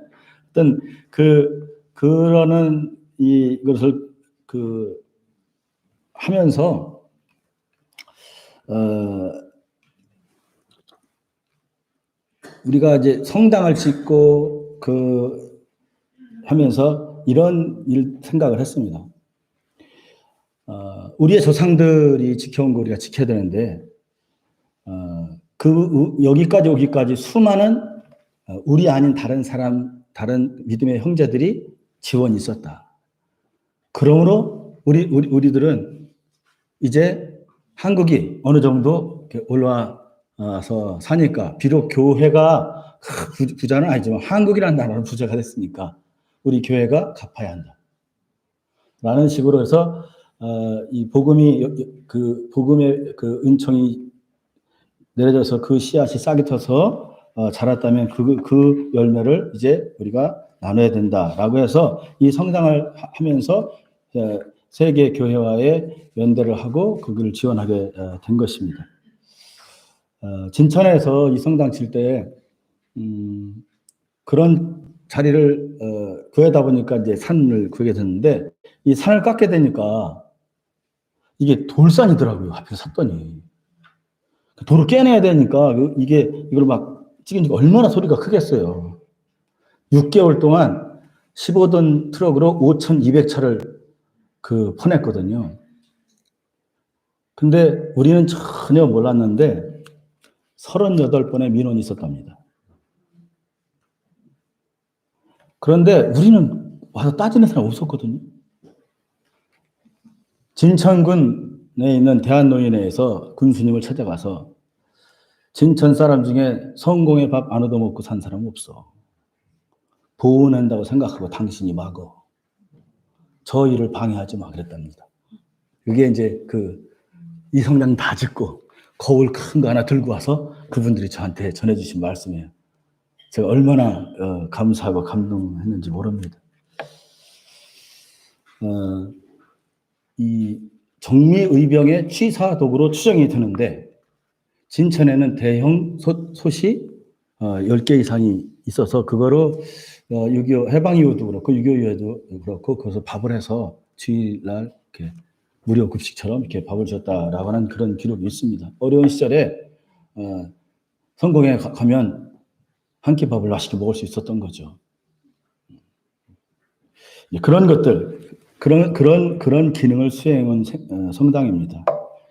어떤 그러는 이것을 하면서 우리가 이제 성당을 짓고 하면서 이런 생각을 했습니다. 우리의 조상들이 지켜온 거 우리가 지켜야 되는데 여기까지 오기까지 수많은 우리 아닌 다른 믿음의 형제들이 지원이 있었다. 그러므로 우리들은 이제 한국이 어느 정도 올라와서 사니까 비록 교회가 부자는 아니지만 한국이라는 나라는 부자가 됐으니까 우리 교회가 갚아야 한다. 라는 식으로 해서 이 복음의 그 은총이 내려져서 그 씨앗이 싹이 터서 자랐다면 그 열매를 이제 우리가 나눠야 된다라고 해서 이 성당을 하면서 세계 교회와의 연대를 하고 거기를 지원하게 된 것입니다. 진천에서 이 성당 칠 때 그런 자리를 구하다 보니까 이제 산을 구하게 됐는데 이 산을 깎게 되니까 이게 돌산이더라고요. 하필 샀더니 돌을 깨내야 되니까 이걸 막 찍으니까 얼마나 소리가 크겠어요. 6개월 동안 15톤 트럭으로 5,200차를 퍼냈거든요. 근데 우리는 전혀 몰랐는데 38번의 민원이 있었답니다. 그런데 우리는 와서 따지는 사람 없었거든요. 진천군에 있는 대한노인회에서 군수님을 찾아가서 진천 사람 중에 성공의 밥 안 얻어먹고 산 사람 없어. 보호낸다고 생각하고 당신이 막어. 저 일을 방해하지 마 그랬답니다. 그게 이제 이 성당 다 짓고 거울 큰 거 하나 들고 와서 그분들이 저한테 전해주신 말씀이에요. 제가 얼마나 감사하고 감동했는지 모릅니다. 이 정미의병의 취사독으로 추정이 되는데 진천에는 대형 솥이 10개 이상이 있어서 그거로 6.25 해방 이후도 그렇고 6.25 이후에도 그렇고 거기서 밥을 해서 주일날 이렇게 무료 급식처럼 이렇게 밥을 줬다라고 하는 그런 기록이 있습니다. 어려운 시절에 성공에 가면 한 끼 밥을 맛있게 먹을 수 있었던 거죠. 그런 것들, 그런 기능을 수행한 성당입니다.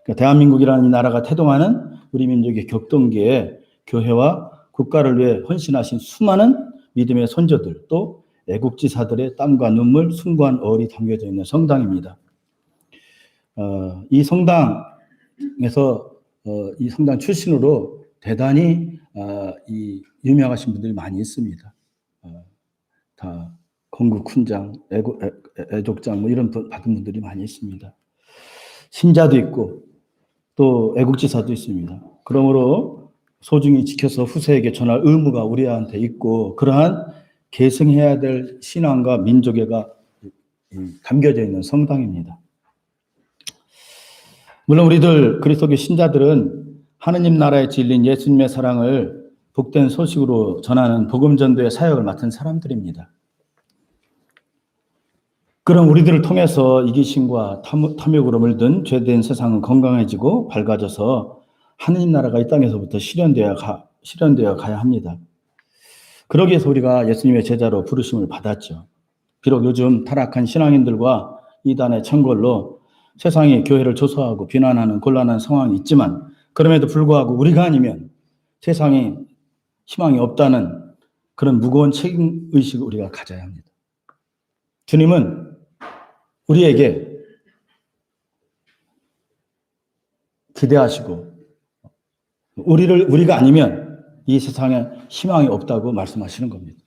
그러니까 대한민국이라는 이 나라가 태동하는 우리 민족의 격동기에 교회와 국가를 위해 헌신하신 수많은 믿음의 선조들 또 애국지사들의 땀과 눈물, 숭고한 얼이 담겨져 있는 성당입니다. 이 성당에서 이 성당 출신으로 대단히 이 유명하신 분들이 많이 있습니다. 다 건국훈장, 애족장 뭐 이런 받은 분들이 많이 있습니다. 신자도 있고 또 애국지사도 있습니다. 그러므로 소중히 지켜서 후세에게 전할 의무가 우리한테 있고 그러한 계승해야 될 신앙과 민족애가 담겨져 있는 성당입니다. 물론 우리들 그리스도교 신자들은 하느님 나라에 진린 예수님의 사랑을 복된 소식으로 전하는 복음전도의 사역을 맡은 사람들입니다. 그럼 우리들을 통해서 이기심과 탐욕으로 물든 죄된 세상은 건강해지고 밝아져서 하느님 나라가 이 땅에서부터 실현되어 가야 합니다. 그러기 위해서 우리가 예수님의 제자로 부르심을 받았죠. 비록 요즘 타락한 신앙인들과 이단의 천골로 세상이 교회를 조소하고 비난하는 곤란한 상황이 있지만 그럼에도 불구하고 우리가 아니면 세상이 희망이 없다는 그런 무거운 책임의식을 우리가 가져야 합니다. 주님은 우리에게 기대하시고 우리가 아니면 이 세상에 희망이 없다고 말씀하시는 겁니다.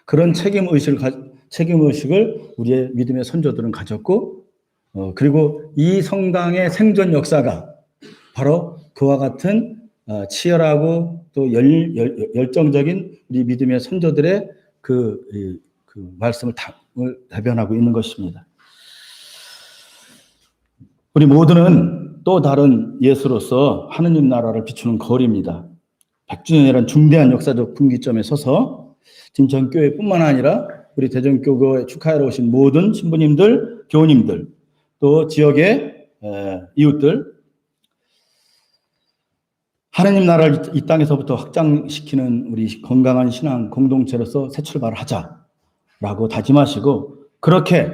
그런 책임의식을 우리의 믿음의 선조들은 가졌고 그리고 이 성당의 생존 역사가 바로 그와 같은 치열하고 또 열정적인 우리 믿음의 선조들의 그 말씀을 대변하고 있는 것입니다. 우리 모두는 또 다른 예수로서 하느님 나라를 비추는 거울입니다. 100주년이라는 중대한 역사적 분기점에 서서 진천교회뿐만 아니라 우리 대전교구에 축하하러 오신 모든 신부님들, 교우님들, 또 지역의 이웃들, 하느님 나라를 이 땅에서부터 확장시키는 우리 건강한 신앙 공동체로서 새 출발을 하자라고 다짐하시고 그렇게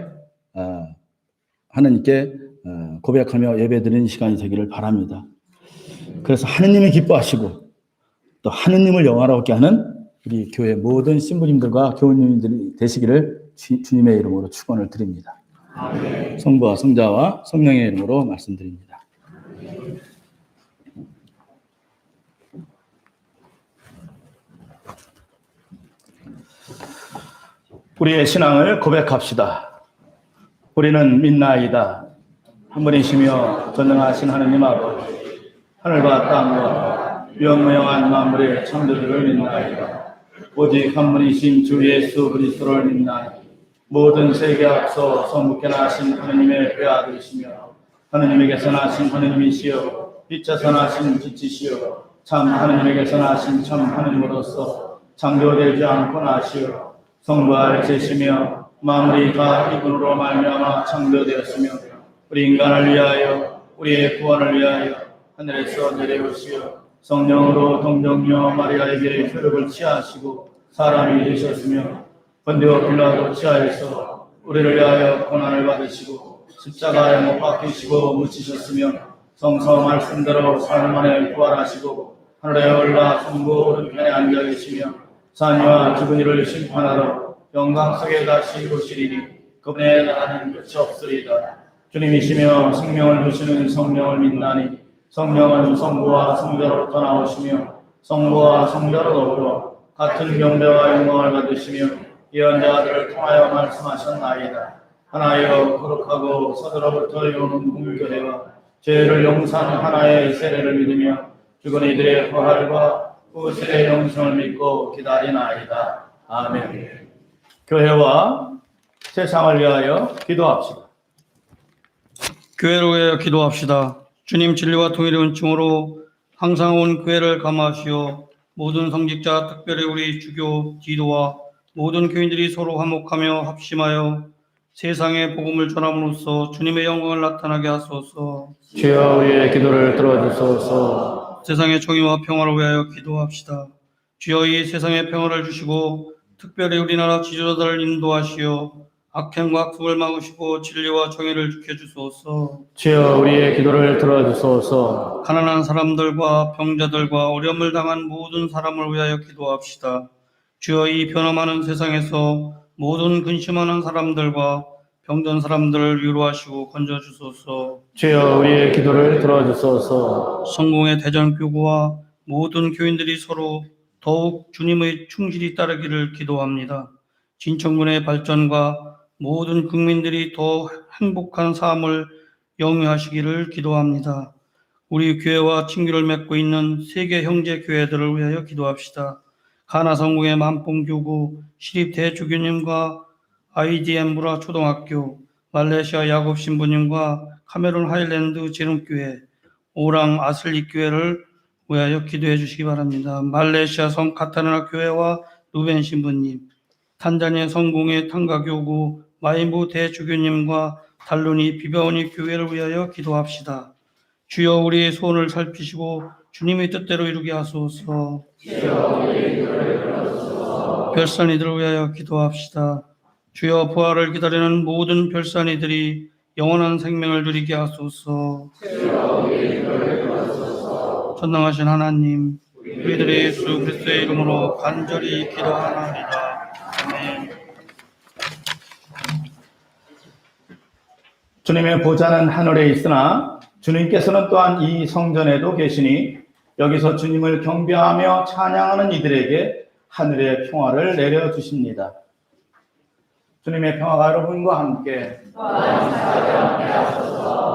하느님께 고백하며 예배드리는 시간이 되기를 바랍니다. 그래서 하느님이 기뻐하시고 또 하느님을 영화롭게 하는 우리 교회 모든 신부님들과 교우님들이 되시기를 주님의 이름으로 축원을 드립니다. 성부와 성자와 성령의 이름으로 말씀드립니다. 우리의 신앙을 고백합시다. 우리는 믿나이다. 한 분이시며 전능하신 하느님 아버지, 하늘과 땅과 무형무형한 만물의 창조주를 믿나이다. 오직 한 분이신 주 예수 그리스도를 믿나이다. 모든 세계 앞서 성부께 나신 하느님의 외아들이시며 하느님에게서 나신 하느님이시여 빛에서 나신 빛이시여 참 하느님에게서 나신 참 하느님으로서 창조되지 않고 나시어 성부할 제시며 만물이 다 이분으로 말미암아 창조되었으며 우리 인간을 위하여 우리의 구원을 위하여 하늘에서 내려오시어 성령으로 동정녀 마리아에게 혈육을 취하시고 사람이 되셨으며 본디오 빌라도 치하에서 우리를 위하여 고난을 받으시고 십자가에 못 박히시고 묻히셨으며 성서 말씀대로 사흘 만에 부활하시고 하늘에 올라 성부 오른편에 앉아 계시며 산이와 죽은 이를 심판하러 영광 속에 다시 오시리니 그분의 나라는 끝이 없으리다. 주님이시며 생명을 주시는 성령을 믿나니 성령은 성부와 성자로부터 나오시며 성부와 성자로 더불어 같은 경배와 영광을 받으시며 예언자들을 통하여 말씀하셨나이다. 하나여 거룩하고 서들어부터 이루는 공교회와 죄를 용서하는 하나의 세례를 믿으며 죽은 이들의 부활과 후세의 영생을 믿고 기다리나이다. 아멘. 교회와 세상을 위하여 기도합시다. 교회를 위하여 기도합시다. 주님 진리와 통일의 은총으로 항상 온 교회를 감화하시어 모든 성직자 특별히 우리 주교 지도와 모든 교인들이 서로 화목하며 합심하여 세상에 복음을 전함으로써 주님의 영광을 나타나게 하소서. 주여 우리의 기도를 들어주소서. 세상의 정의와 평화를 위하여 기도합시다. 주여 이 세상에 평화를 주시고 특별히 우리나라 지도자들을 인도하시어 악행과 악습을 막으시고 진리와 정의를 지켜주소서. 주여 우리의 기도를 들어주소서. 가난한 사람들과 병자들과 어려움을 당한 모든 사람을 위하여 기도합시다. 주여 이 변화많은 세상에서 모든 근심하는 사람들과 병든 사람들을 위로하시고 건져주소서. 주여 우리의 기도를 들어주소서. 성공의 대전교구와 모든 교인들이 서로 더욱 주님의 충실히 따르기를 기도합니다. 진천군의 발전과 모든 국민들이 더 행복한 삶을 영위하시기를 기도합니다. 우리 교회와 친교를 맺고 있는 세계 형제 교회들을 위하여 기도합시다. 가나 성공의 만봉교구, 시립 대주교님과 IDM 무라 초등학교, 말레이시아 야곱 신부님과 카메룬 하일랜드 지름교회, 오랑 아슬리 교회를 위하여 기도해 주시기 바랍니다. 말레이시아 성 카타르나 교회와 루벤 신부님, 탄자니아 성공의 탕가교구 마이무 대주교님과 달루니 비바오니 교회를 위하여 기도합시다. 주여 우리의 소원을 살피시고 주님의 뜻대로 이루게 하소서. 별산이들을 위하여 기도합시다. 주여 부활을 기다리는 모든 별산이들이 영원한 생명을 누리게 하소서. 전능하신 하나님, 우리들의 예수 그리스도의 이름으로 간절히 기도하나이다. 아멘. 주님의 보좌는 하늘에 있으나 주님께서는 또한 이 성전에도 계시니 여기서 주님을 경배하며 찬양하는 이들에게 하늘의 평화를 내려주십니다. 주님의 평화가 여러분과 함께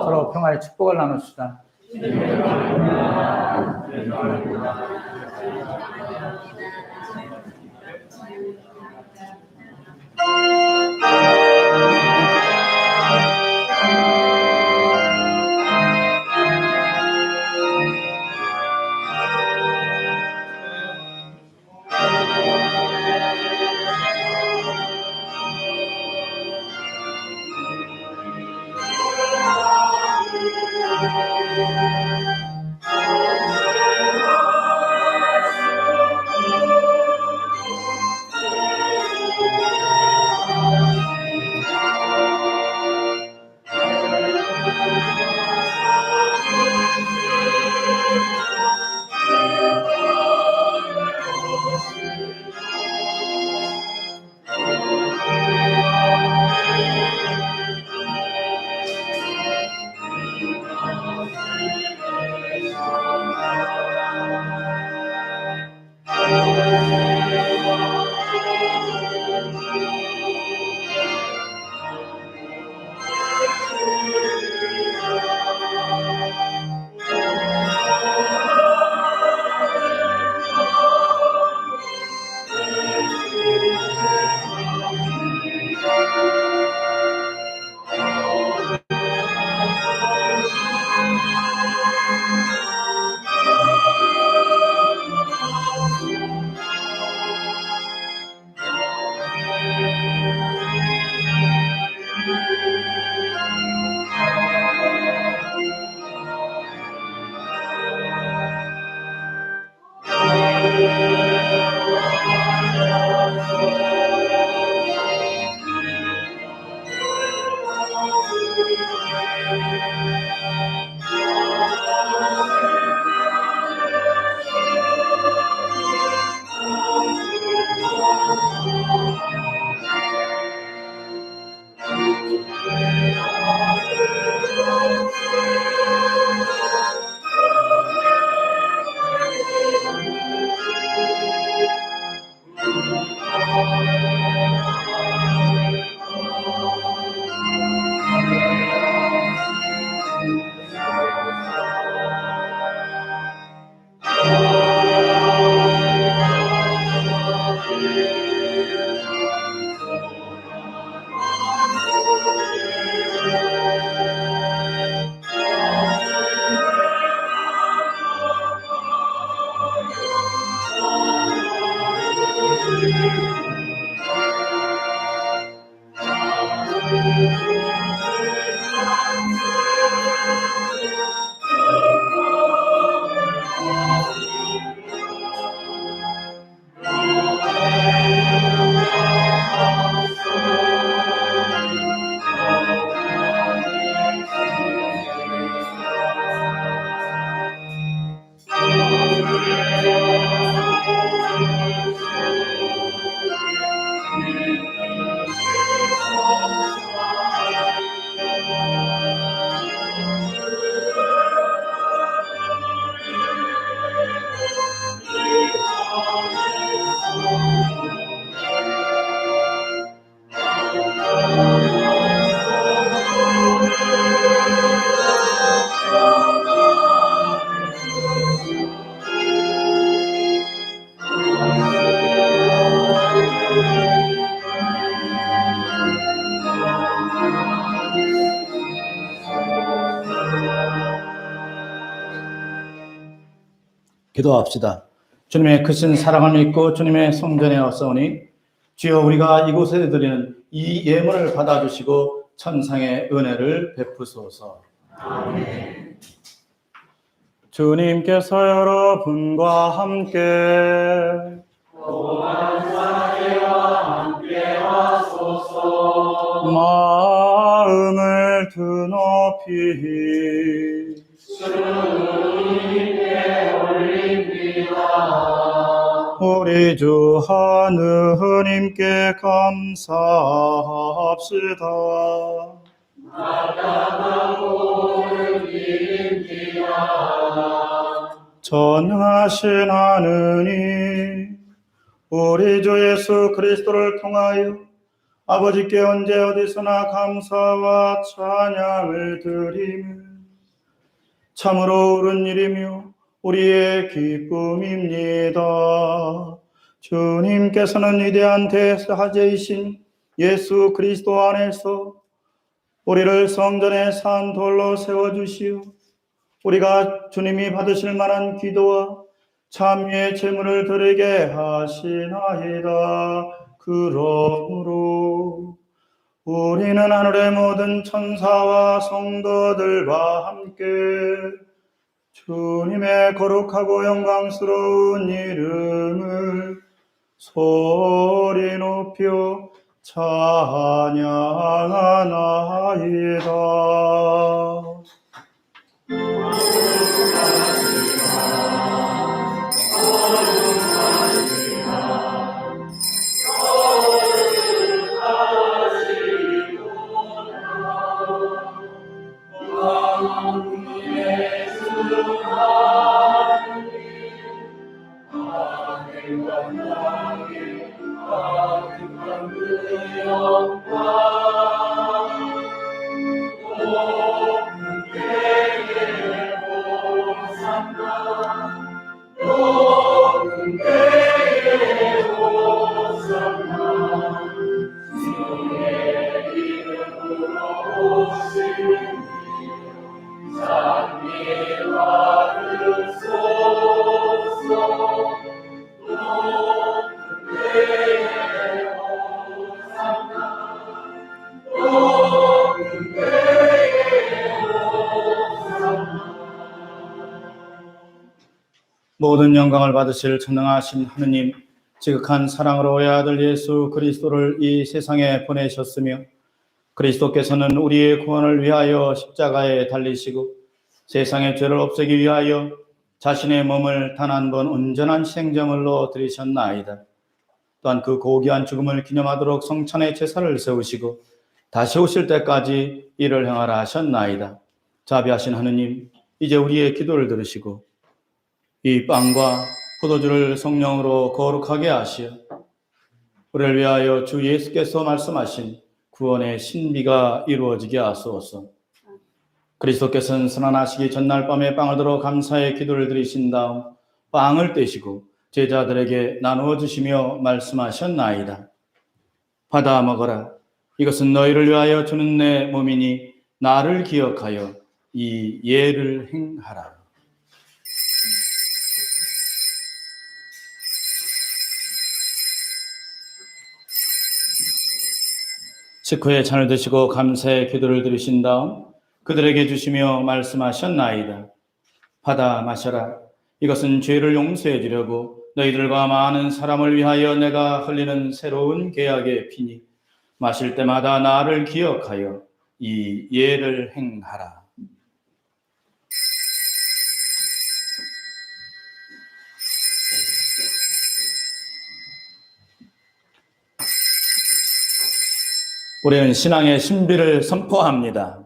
서로 평화의 축복을 나눕시다. 기도합시다. 주님의 크신 사랑을 믿고 주님의 성전에 왔사오니 주여 우리가 이곳에 드리는 이 예물을 받아주시고 천상의 은혜를 베푸소서. 아멘. 주님께서 여러분과 함께 마음을 드높이 주님께 올립니다. 우리 주 하느님께 감사합시다. 전능하신 하느님, 우리 주 예수 그리스도를 통하여 아버지께 언제 어디서나 감사와 찬양을 드리며 참으로 옳은 일이며 우리의 기쁨입니다. 주님께서는 위대한 대사제이신 예수 그리스도 안에서 우리를 성전의 산 돌로 세워주시오 우리가 주님이 받으실 만한 기도와 참회의 제물을 드리게 하시나이다. 그러므로 우리는 하늘의 모든 천사와 성도들과 함께 주님의 거룩하고 영광스러운 이름을 소리 높여 찬양하나이다. 모든 영광을 받으실 전능하신 하느님, 지극한 사랑으로 외아들 예수 그리스도를 이 세상에 보내셨으며 그리스도께서는 우리의 구원을 위하여 십자가에 달리시고 세상의 죄를 없애기 위하여 자신의 몸을 단 한 번 온전한 희생제물로 드리셨나이다. 또한 그 고귀한 죽음을 기념하도록 성찬의 제사를 세우시고 다시 오실 때까지 이를 행하라 하셨나이다. 자비하신 하느님, 이제 우리의 기도를 들으시고 이 빵과 포도주를 성령으로 거룩하게 하시어 우리를 위하여 주 예수께서 말씀하신 구원의 신비가 이루어지게 하소서. 그리스도께서는 순환하시기 전날 밤에 빵을 들어 감사의 기도를 드리신 다음 빵을 떼시고 제자들에게 나누어 주시며 말씀하셨나이다. 받아 먹어라. 이것은 너희를 위하여 주는 내 몸이니 나를 기억하여 이 예를 행하라. 식후에 잔을 드시고 감사의 기도를 드리신 다음 그들에게 주시며 말씀하셨나이다. 받아 마셔라. 이것은 죄를 용서해 주려고 너희들과 많은 사람을 위하여 내가 흘리는 새로운 계약의 피니 마실 때마다 나를 기억하여 이 예를 행하라. 우리는 신앙의 신비를 선포합니다.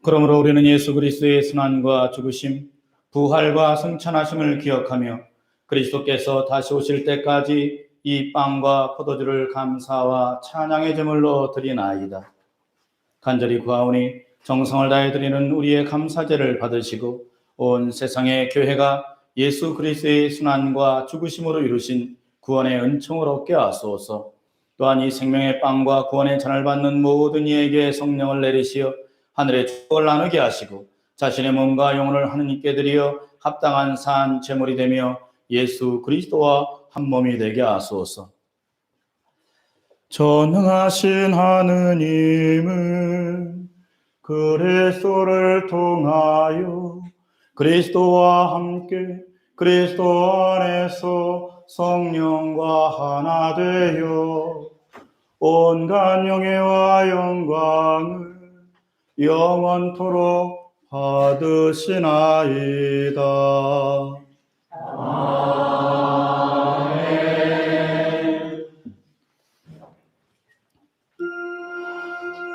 그러므로 우리는 예수 그리스도의 순환과 죽으심, 부활과 승천하심을 기억하며 그리스도께서 다시 오실 때까지 이 빵과 포도주를 감사와 찬양의 제물로 드리나이다. 간절히 구하오니 정성을 다해 드리는 우리의 감사제를 받으시고 온 세상의 교회가 예수 그리스도의 순환과 죽으심으로 이루신 구원의 은총을 얻게 하소서. 또한 이 생명의 빵과 구원의 잔을 받는 모든 이에게 성령을 내리시어 하늘의 축복을 나누게 하시고 자신의 몸과 영혼을 하느님께 드리어 합당한 산 제물이 되며 예수 그리스도와 한 몸이 되게 하소서. 전능하신 하느님은 그리스도를 통하여 그리스도와 함께 그리스도 안에서 성령과 하나 되어 온갖 명예와 영광을 영원토록 받으시나이다.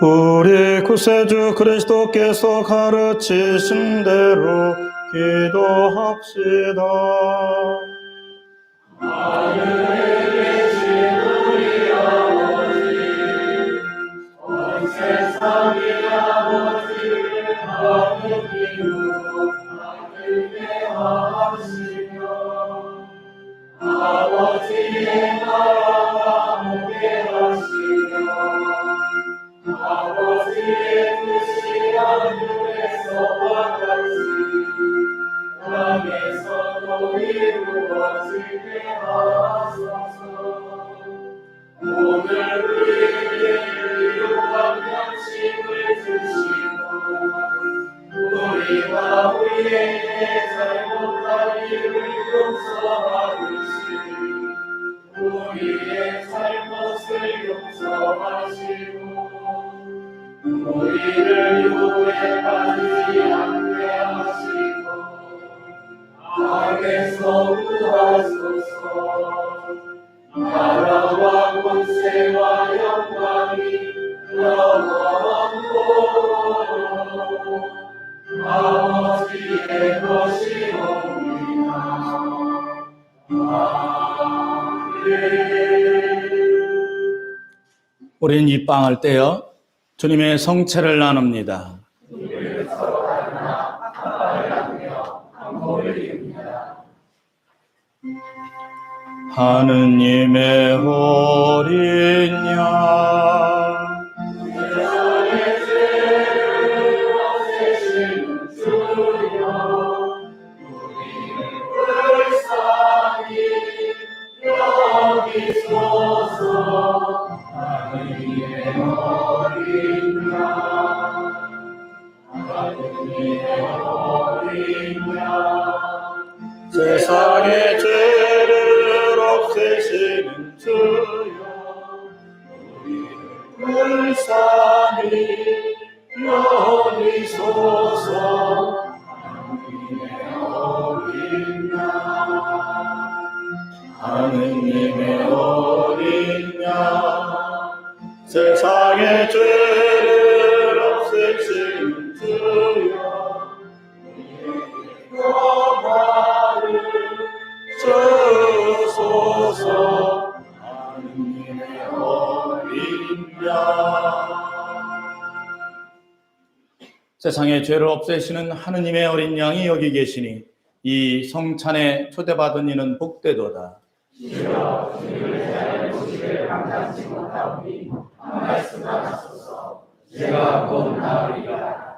우리 구세주 그리스도께서 가르치신 대로 기도합시다. 하늘에 계신 우리 아버지, 온 세상의 아버지를 하는 이유로 하늘에 하시며 아버지의 나라가 오게 하시며 아버지의 뜻이 하늘에서와 같이 땅에서도 이루어지게 하소서. 오늘 우리에게 유익한 양식을 주시고 우리가 우리에게 잘못한 일을 용서하듯이 우리의 잘못을 용서하시고 우리를 유혹에 빠지지 않게 하시고 악에서 구하소서. 나라와 권세와 영광이 영원토록 아버지의 것이옵니다. 우린 이 빵을 떼어 주님의 성체를 나눕니다. 하느님의 어린 양 세상의 죄를 없애시는 주여 우리를 불쌍히 여기소서. 하느님의 어린 양 하느님의 어린 양 세상의 죄를 없애시는 주여 우리를 불쌍히 여기소서. 하느님의 어린 양 세상의 죄를 없애시는 주여 영화를 주소서. 하느님의 어린 양 세상의 죄를 없애시는 하느님의 어린 양이 여기 계시니 이 성찬에 초대받은 이는 복되도다. 주여 주님을 잘 보시기를 감당치 못하오니 말씀하소서. 제가 곧 나으리라.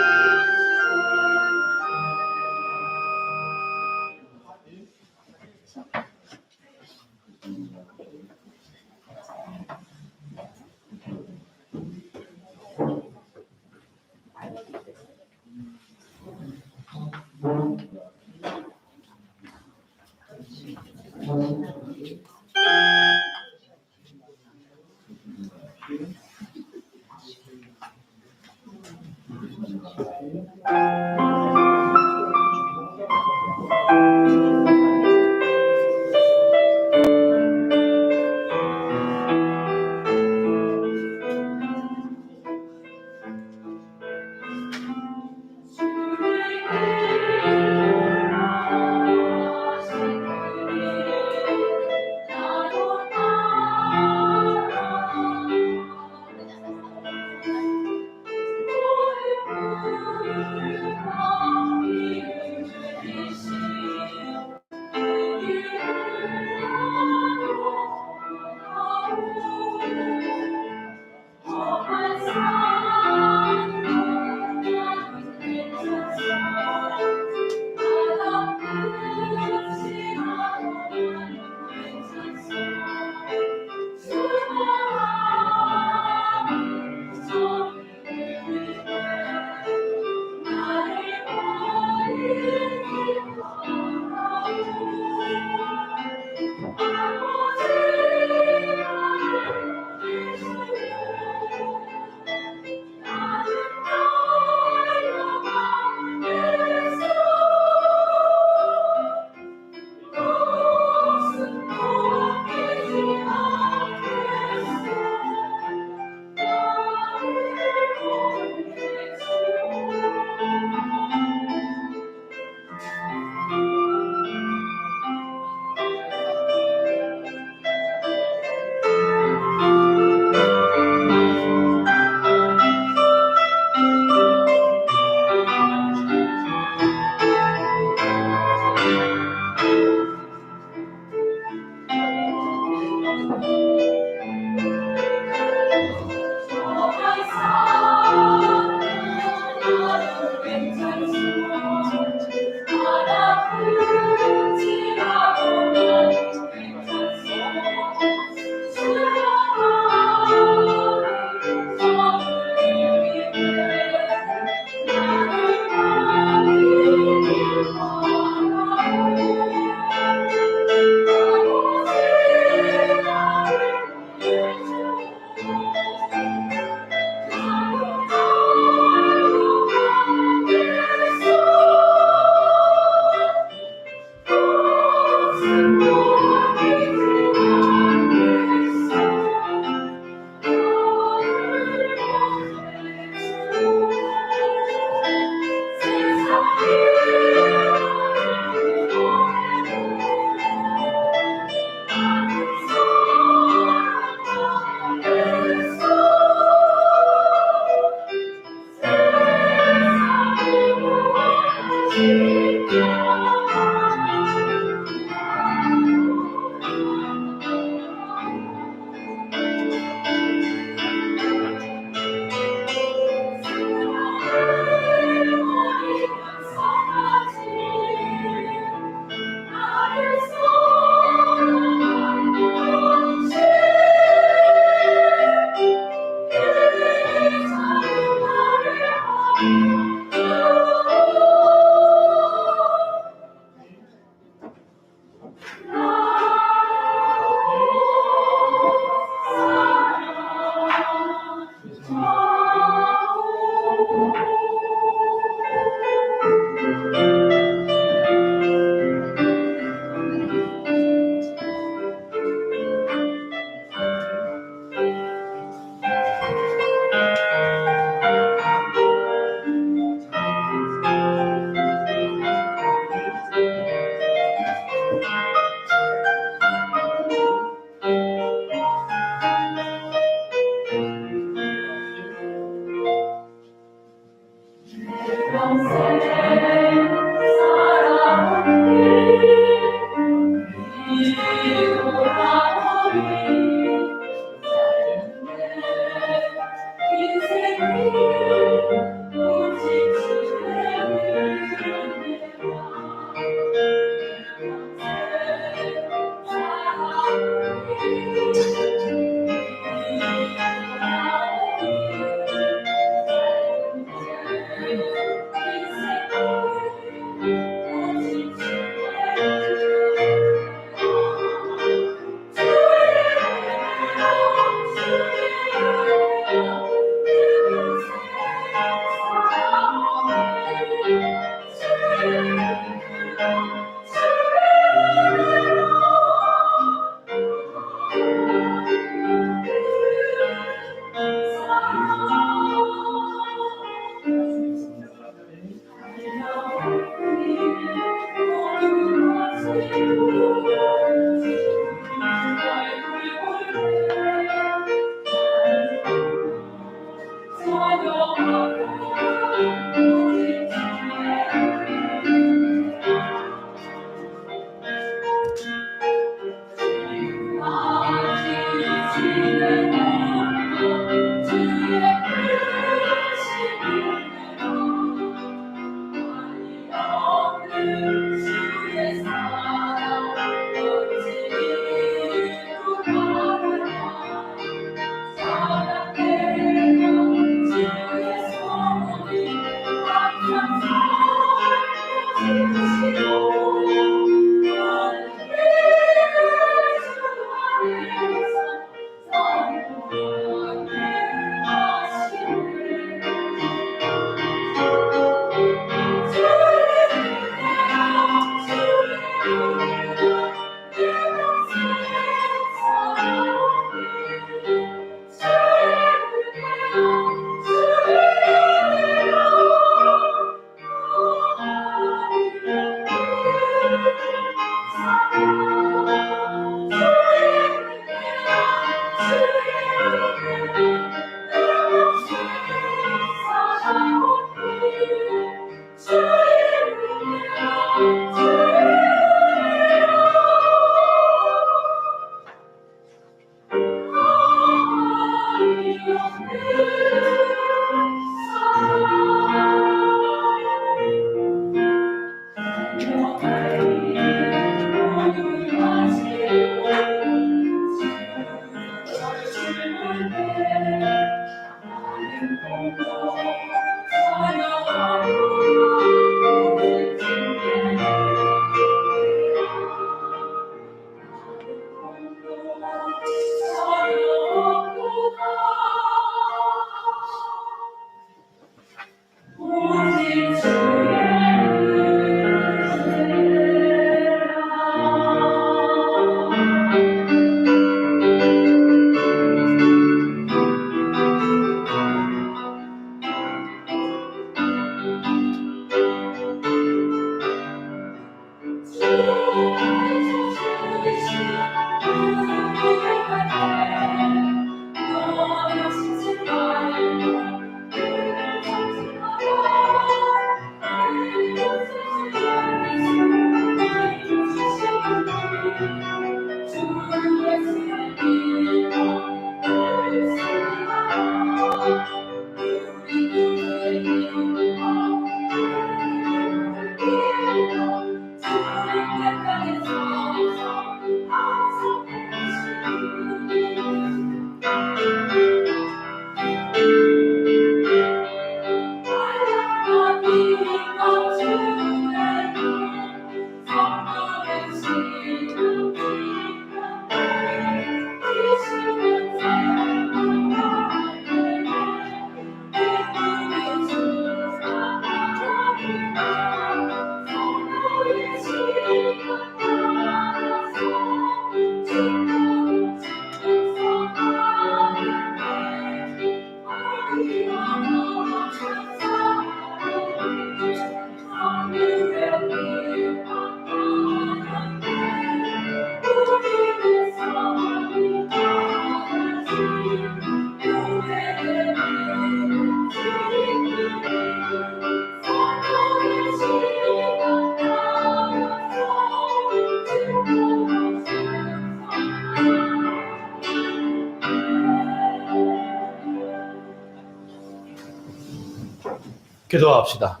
기도합시다.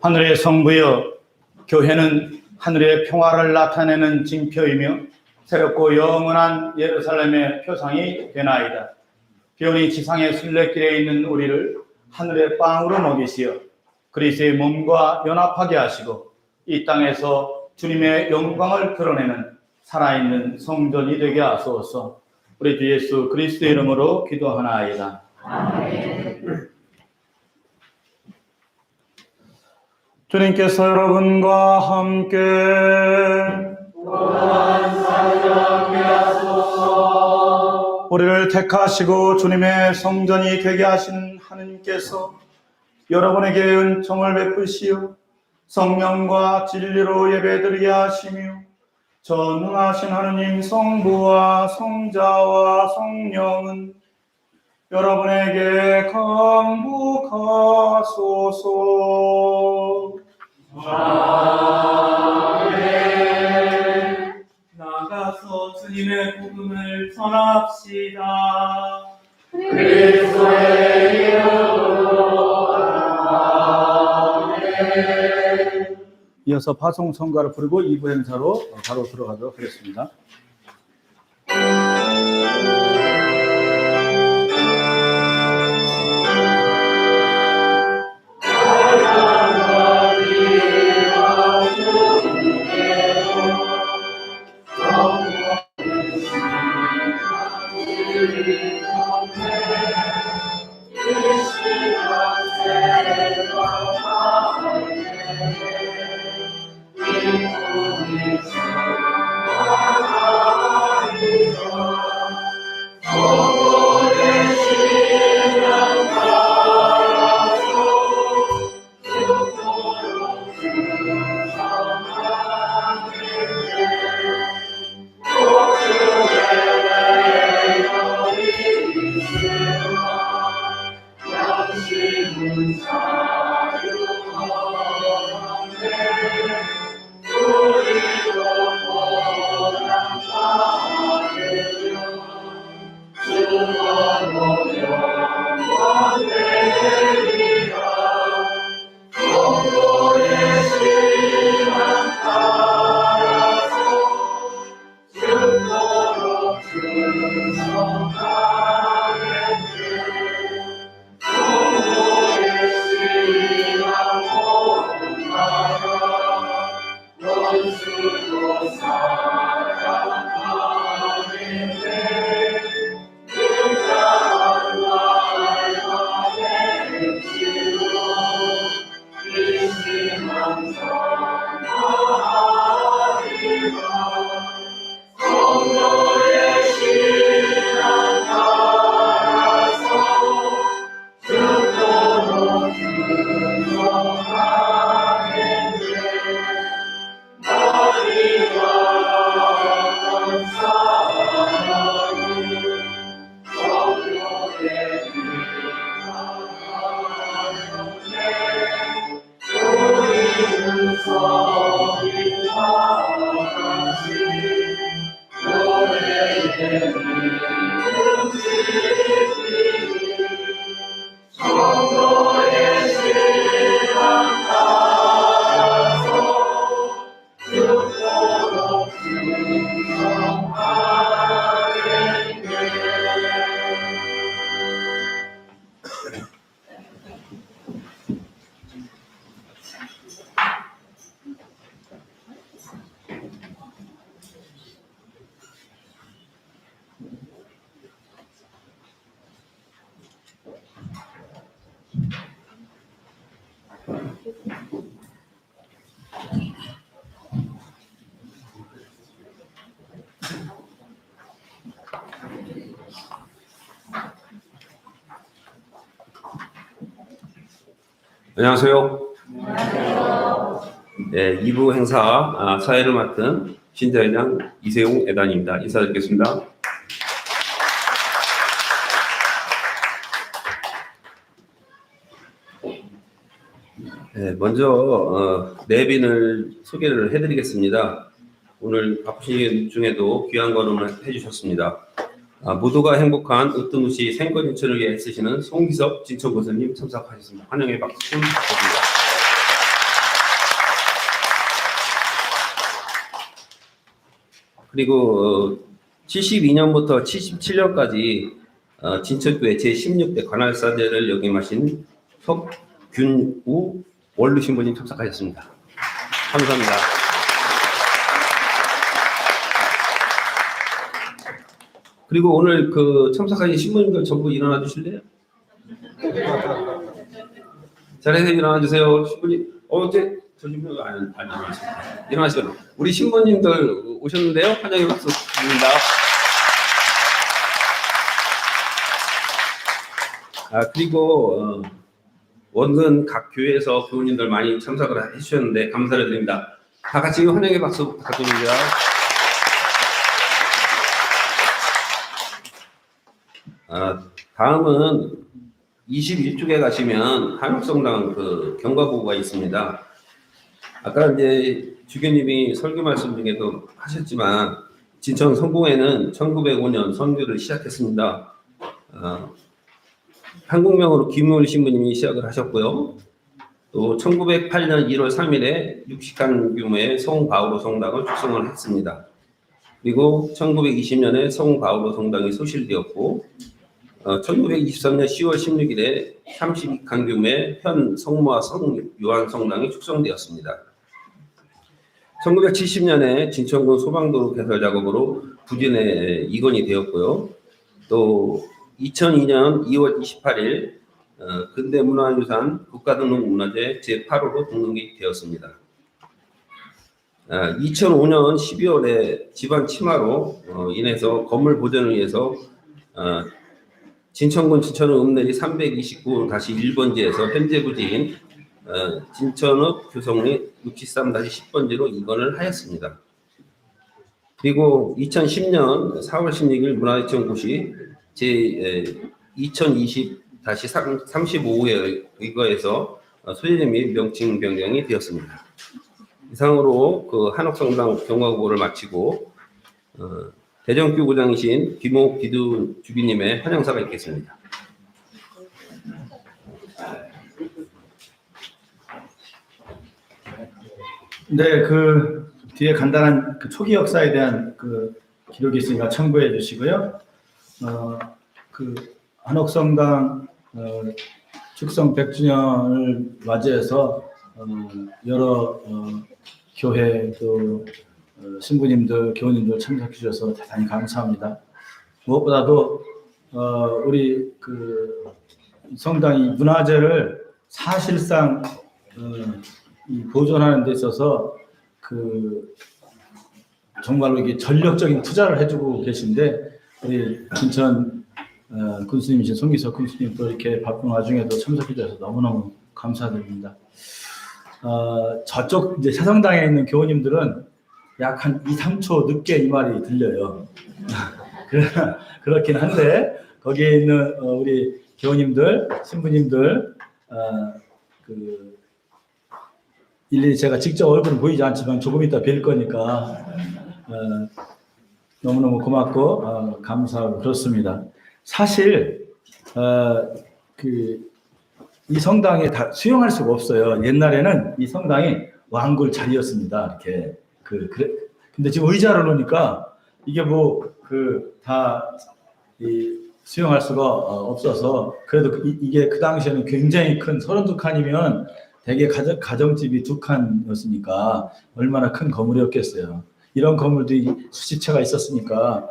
하늘의 성부여, 교회는 하늘의 평화를 나타내는 징표이며 새롭고 영원한 예루살렘의 표상이 되나이다. 비오니 지상의 순례길에 있는 우리를 하늘의 빵으로 먹이시어 그리스도의 몸과 연합하게 하시고 이 땅에서 주님의 영광을 드러내는 살아있는 성전이 되게 하소서. 우리 주 예수 그리스도의 이름으로 기도하나이다. 아멘. 주님께서 여러분과 함께 우리를 택하시고 주님의 성전이 되게 하신 하느님께서 여러분에게 은총을 베푸시어 성령과 진리로 예배드리게 하시며 전능하신 하느님 성부와 성자와 성령은 여러분에게 강복하소서. 아멘. 나가서 주님의 복음을 전합시다. 그리스도의 이름으로 아멘. 이어서 파송 성가를 부르고 2부 행사로 바로 들어가도록 하겠습니다. 안녕하세요. 네, 2부 행사 사회를 맡은 신자회장 이세용 애단입니다. 인사드리겠습니다. 네, 먼저 내빈을 소개를 해드리겠습니다. 오늘 바쁘신 중에도 귀한 걸음을 해주셨습니다. 모두가 행복한 으뜸없이 생권 인천을 위해 애쓰시는 송기섭 진천 권사님 참석하셨습니다. 환영의 박수 부탁드립니다. 그리고 72년부터 77년까지 진천교회 제16대 관할사제를 역임하신 석균우 원로 신부님 참석하셨습니다. 감사합니다. 그리고 오늘 참석하신 신부님들 전부 일어나 주실래요? 자리에서 일어나 주세요. 신부님, 어제 저 신부 안 일어나셨어요. 일어나시죠. 우리 신부님들 오셨는데요. 환영의 박수 드립니다. 그리고 원근 각 교회에서 교우님들 많이 참석을 해주셨는데 감사를 드립니다. 다 같이 환영의 박수 부탁드립니다. 다음은 21쪽에 가시면 한옥성당 경과보고가 있습니다. 아까 이제 주교님이 설교 말씀 중에도 하셨지만 진천 성공회는 1905년 선교를 시작했습니다. 한국명으로 김우일 신부님이 시작을 하셨고요. 또 1908년 1월 3일에 60간 규모의 성바오로 성당을 축성을 했습니다. 그리고 1920년에 성바오로 성당이 소실되었고 1923년 10월 16일에 32간 규모의 현 성모와 성요한 성당이 축성되었습니다. 1970년에 진천군 소방도로 개설 작업으로 부진에 이건이 되었고요. 또 2002년 2월 28일 근대문화유산 국가등록문화재 제8호로 등록이 되었습니다. 2005년 12월에 집안 침하로 인해서 건물 보전을 위해서 진천군 진천읍 읍내리 329-1번지에서 현재 부지인 진천읍 교성리 673-10번지로 이관을 하였습니다. 그리고 2010년 4월 16일 문화재청구시 제 2020-35회 의거에서 소재재 및 명칭 변경이 되었습니다. 이상으로 한옥성당 경과보고를 마치고 대전교구장이신 김호 기두 주기님의 환영사가 있겠습니다. 네, 뒤에 간단한 초기 역사에 대한 기록이 있으니까 참고해 주시고요. 그 한옥성당 축성 100주년을 맞이해서 여러 교회 또 신부님들, 교우님들 참석해 주셔서 대단히 감사합니다. 무엇보다도 우리 그 성당이 문화재를 사실상 이 보존하는 데 있어서 그 정말로 이게 전력적인 투자를 해주고 계신데 우리 진천 군수님이신 송기석 군수님도 이렇게 바쁜 와중에도 참석해 주셔서 너무너무 감사드립니다. 저쪽 이제 사성당에 있는 교우님들은 약 한 2, 3초 늦게 이 말이 들려요. 그렇긴 한데 거기에 있는 우리 교우님들, 신부님들 그 일일이 제가 직접 얼굴은 보이지 않지만 조금 이따 뵐 거니까 너무너무 고맙고 감사하고 그렇습니다. 사실 이 성당에 다 수용할 수가 없어요. 옛날에는 이 성당이 왕굴 자리였습니다. 이렇게 근데 지금 의자를 놓으니까 이게 뭐 다 수용할 수가 없어서 그래도 이게 그 당시에는 굉장히 큰 32칸이면 대개 가정집이 2칸이었으니까 얼마나 큰 건물이었겠어요. 이런 건물들이 수십 채가 있었으니까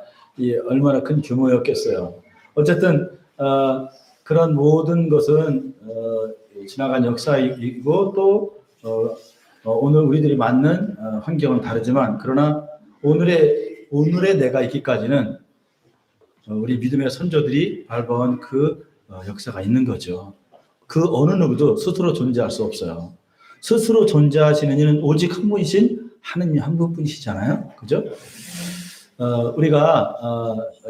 얼마나 큰 규모였겠어요. 어쨌든 그런 모든 것은 지나간 역사이고 또 오늘 우리들이 맞는 환경은 다르지만 그러나 오늘의 내가 있기까지는 우리 믿음의 선조들이 밟아온 그 역사가 있는 거죠. 그 어느 누구도 스스로 존재할 수 없어요. 스스로 존재하시는 이는 오직 한 분이신 하느님 한 분뿐이시잖아요. 그죠? 우리가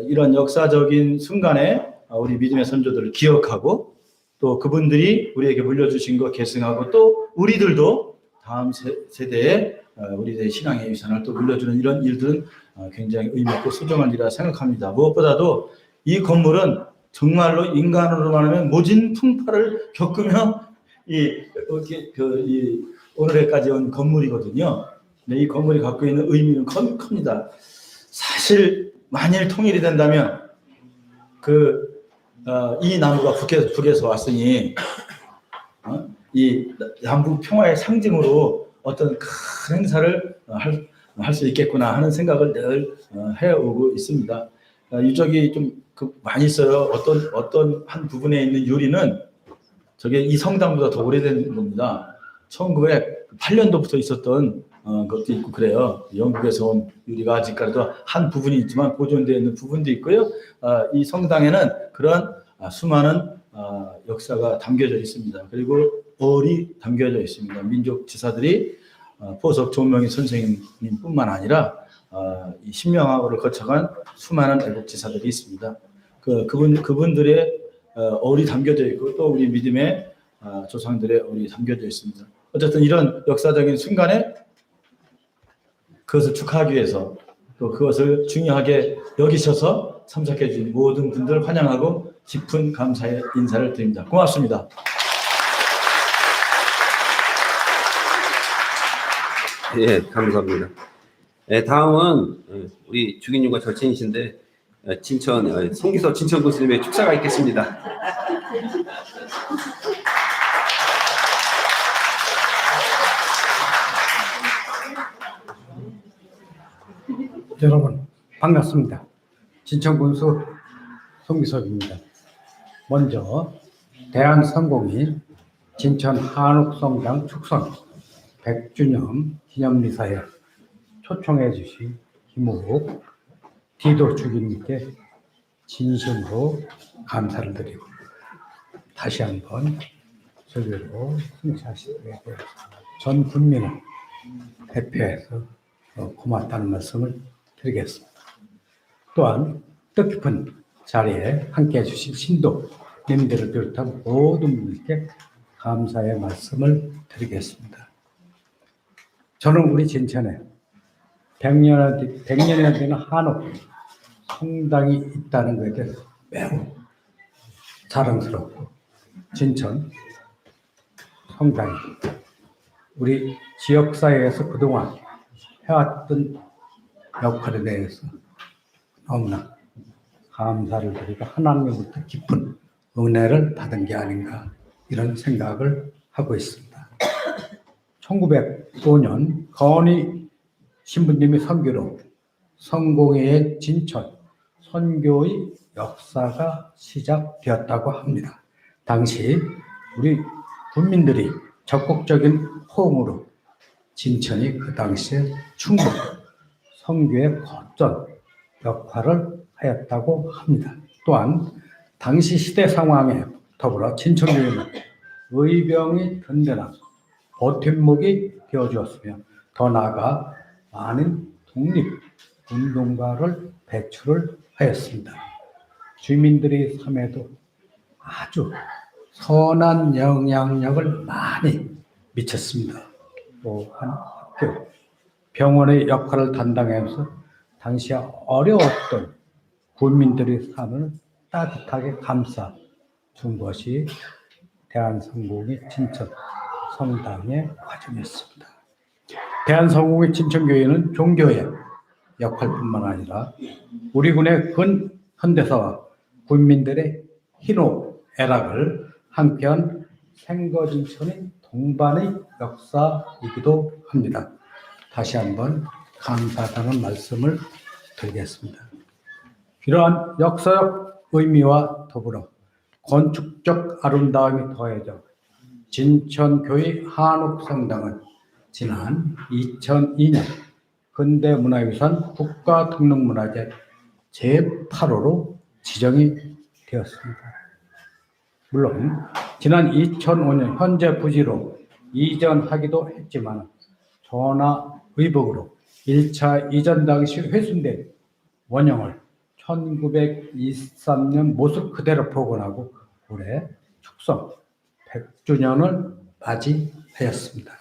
이런 역사적인 순간에 우리 믿음의 선조들을 기억하고 또 그분들이 우리에게 물려주신 거 계승하고 또 우리들도 다음 세대에 우리들의 신앙의 유산을 또 물려주는 이런 일들은 굉장히 의미 있고 소중한 일이라 생각합니다. 무엇보다도 이 건물은 정말로 인간으로 말하면 모진 풍파를 겪으며 오늘에까지 온 건물이거든요. 근데 이 건물이 갖고 있는 의미는 큽니다. 사실 만일 통일이 된다면 이 나무가 북에서 왔으니 이 남북 평화의 상징으로 어떤 큰 행사를 할 수 있겠구나 하는 생각을 늘 해오고 있습니다. 유적이 좀 많이 있어요. 어떤 한 부분에 있는 유리는 저게 이 성당보다 더 오래된 겁니다. 1908년도부터 있었던 것도 있고 그래요. 영국에서 온 유리가 아직까지도 한 부분이 있지만 보존되어 있는 부분도 있고요. 이 성당에는 그런 수많은 역사가 담겨져 있습니다. 그리고 얼이 담겨져 있습니다. 민족 지사들이 포석 조명희 선생님뿐만 아니라 이 신명하고를 거쳐간 수많은 애국 지사들이 있습니다. 그분들의 얼이 담겨져 있고 또 우리 믿음의 조상들의 얼이 담겨져 있습니다. 어쨌든 이런 역사적인 순간에 그것을 축하하기 위해서 또 그것을 중요하게 여기셔서 참석해 주신 모든 분들 환영하고 깊은 감사의 인사를 드립니다. 고맙습니다. 예, 감사합니다. 다음은 우리 주기님과 절친이신데 진천 송기석 진천 교수님의 축사가 있겠습니다. 여러분 반갑습니다. 진천군수 송기석입니다. 먼저 대한성공인 진천 한옥성당 축성 100주년 기념미사에 초청해 주신 김옥 디도 주기님께 진심으로 감사를 드리고 다시 한번 저희로 승차하시게 전 국민을 대표해서 고맙다는 말씀을 드리겠습니다. 또한 뜻깊은 자리에 함께해 주신 신도님들을 비롯한 모든 분들께 감사의 말씀을 드리겠습니다. 저는 우리 진천에 100년이나 되는 한옥 성당이 있다는 것에 대해서 매우 자랑스럽고 진천 성당이 우리 지역사회에서 그동안 해왔던 역할에 대해서 너무나 감사를 드리고 하나님으로부터 깊은 은혜를 받은 게 아닌가 이런 생각을 하고 있습니다. 1905년 건희 신부님이 선교로 성공회의 진천 선교의 역사가 시작되었다고 합니다. 당시 우리 군민들이 적극적인 호응으로 진천이 그 당시에 충북 선교의 거점 역할을 하였다고 합니다. 또한 당시 시대 상황에 더불어 진천교회는 의병이 든든한 버팀목이 되어주었으며 더 나아가 많은 독립운동가를 배출을 하였습니다. 주민들의 삶에도 아주 선한 영향력을 많이 미쳤습니다. 또한 학교, 병원의 역할을 담당하면서 당시 어려웠던 국민들의 삶을 따뜻하게 감싸 준 것이 대한성공회 진천 성당의 과정이었습니다. 대한성공회 진천교회는 종교의 역할뿐만 아니라 우리 군의 근현대사와 국민들의 희노애락을 함께한 생거진천의 동반의 역사이기도 합니다. 다시 한번 감사하다는 말씀을 드리겠습니다. 이러한 역사적 의미와 더불어 건축적 아름다움이 더해져 진천교회 한옥성당은 지난 2002년 근대문화유산 국가등록문화재 제8호로 지정이 되었습니다. 물론 지난 2005년 현재 부지로 이전하기도 했지만 전화의복으로 1차 이전 당시 훼손된 원형을 1923년 모습 그대로 복원하고 올해 축성 100주년을 맞이하였습니다.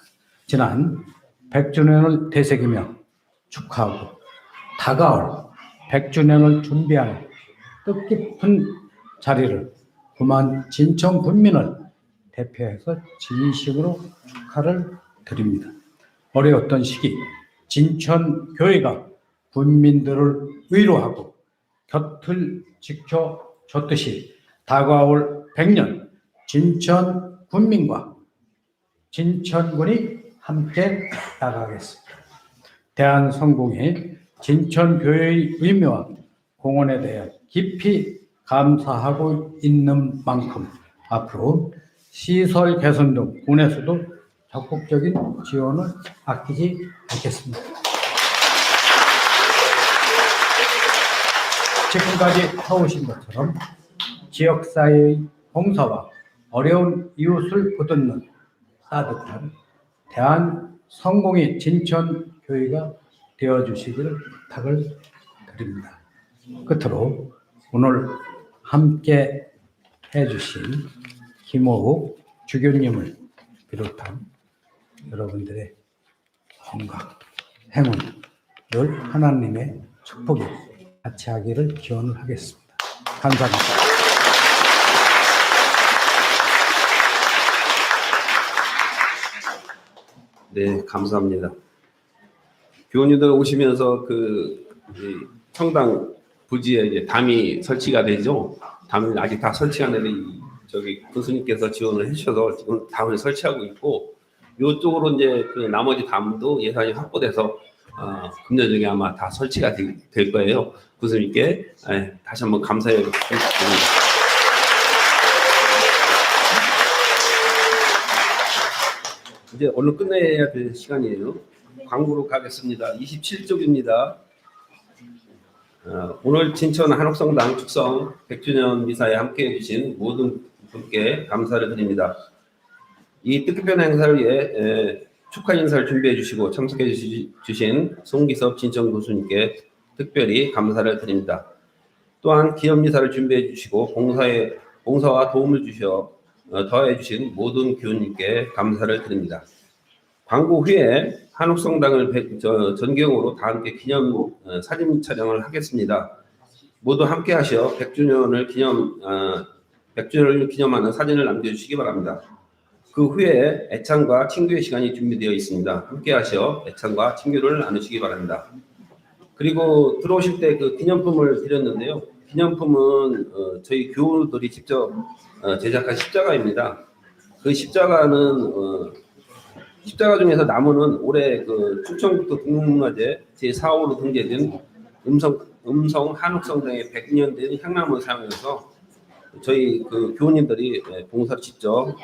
지난 100주년을 되새기며 축하하고 다가올 100주년을 준비하는 뜻깊은 자리를 구만 진천 군민을 대표해서 진심으로 축하를 드립니다. 어려웠던 시기 진천 교회가 군민들을 위로하고 곁을 지켜줬듯이 다가올 100년 진천 군민과 진천군이 함께 나가겠습니다. 대한성공회 진천교회의 의미와 공헌에 대해 깊이 감사하고 있는 만큼 앞으로 시설 개선 등 군에서도 적극적인 지원을 아끼지 않겠습니다. 지금까지 해오신 것처럼 지역사회의 봉사와 어려운 이웃을 보듬는 따뜻한 대한성공회 진천교회가 되어주시기를 부탁을 드립니다. 끝으로 오늘 함께 해주신 김호욱 주교님을 비롯한 여러분들의 건강, 행운, 늘 하나님의 축복이 같이 하기를 기원을 하겠습니다. 감사합니다. 네, 감사합니다. 교우님들 오시면서 이 성당 부지에 이제 담이 설치가 되죠. 담을 아직 다 설치가 안 되는데 저기 교수님께서 지원을 해주셔서 지금 담을 설치하고 있고, 이쪽으로 이제 그 나머지 담도 예산이 확보돼서 금년 중에 아마 다 설치가 될 거예요. 교수님께 다시 한번 감사해 드립니다. 이제 얼른 끝내야 될 시간이에요. 광고로 가겠습니다. 27쪽입니다. 오늘 진천 한옥성당 축성 100주년 미사에 함께해 주신 모든 분께 감사를 드립니다. 이 뜻깊은 행사를 위해 축하 인사를 준비해 주시고 참석해 주신 송기섭 진천 교수님께 특별히 감사를 드립니다. 또한 기념 미사를 준비해 주시고 봉사와 도움을 주셔 더해 주신 모든 교우님께 감사를 드립니다. 광고 후에 한옥성당을 전경으로 다 함께 기념 사진 촬영을 하겠습니다. 모두 함께 하셔 100주년을 기념하는 사진을 남겨주시기 바랍니다. 그 후에 애창과 친교의 시간이 준비되어 있습니다. 함께 하셔 애창과 친교를 나누시기 바랍니다. 그리고 들어오실 때 그 기념품을 드렸는데요. 기념품은 저희 교우들이 직접 제작한 십자가입니다. 그 십자가는 십자가 중에서 나무는 올해 그 충청북도 동문화재 제4호로 등재된 음성 한옥성 등의 100년 된 향나무를 사용해서 저희 그 교우님들이 봉사를 직접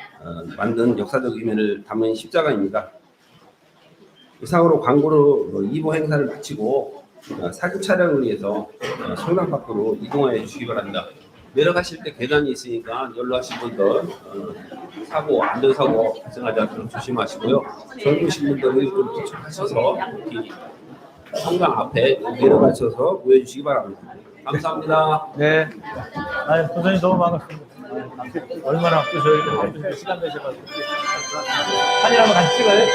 만든 역사적 의미를 담은 십자가입니다. 이상으로 광고로 2부 행사를 마치고 사진 촬영을 위해서 성당 밖으로 이동하여 주시기 바랍니다. 내려가실 때 계단이 있으니까 연로하신 분들 안전사고 발생하지 않도록 조심하시고요. 젊으신 분들은 좀 도착하셔서 이렇게 성당 앞에 내려가셔서 모여주시기 바랍니다. 감사합니다. 네. 아유, 선생님 너무 반갑습니다. 얼마나 바쁘셔요. 시간 내셔가지고. 사진 한번 같이 찍어요. 네.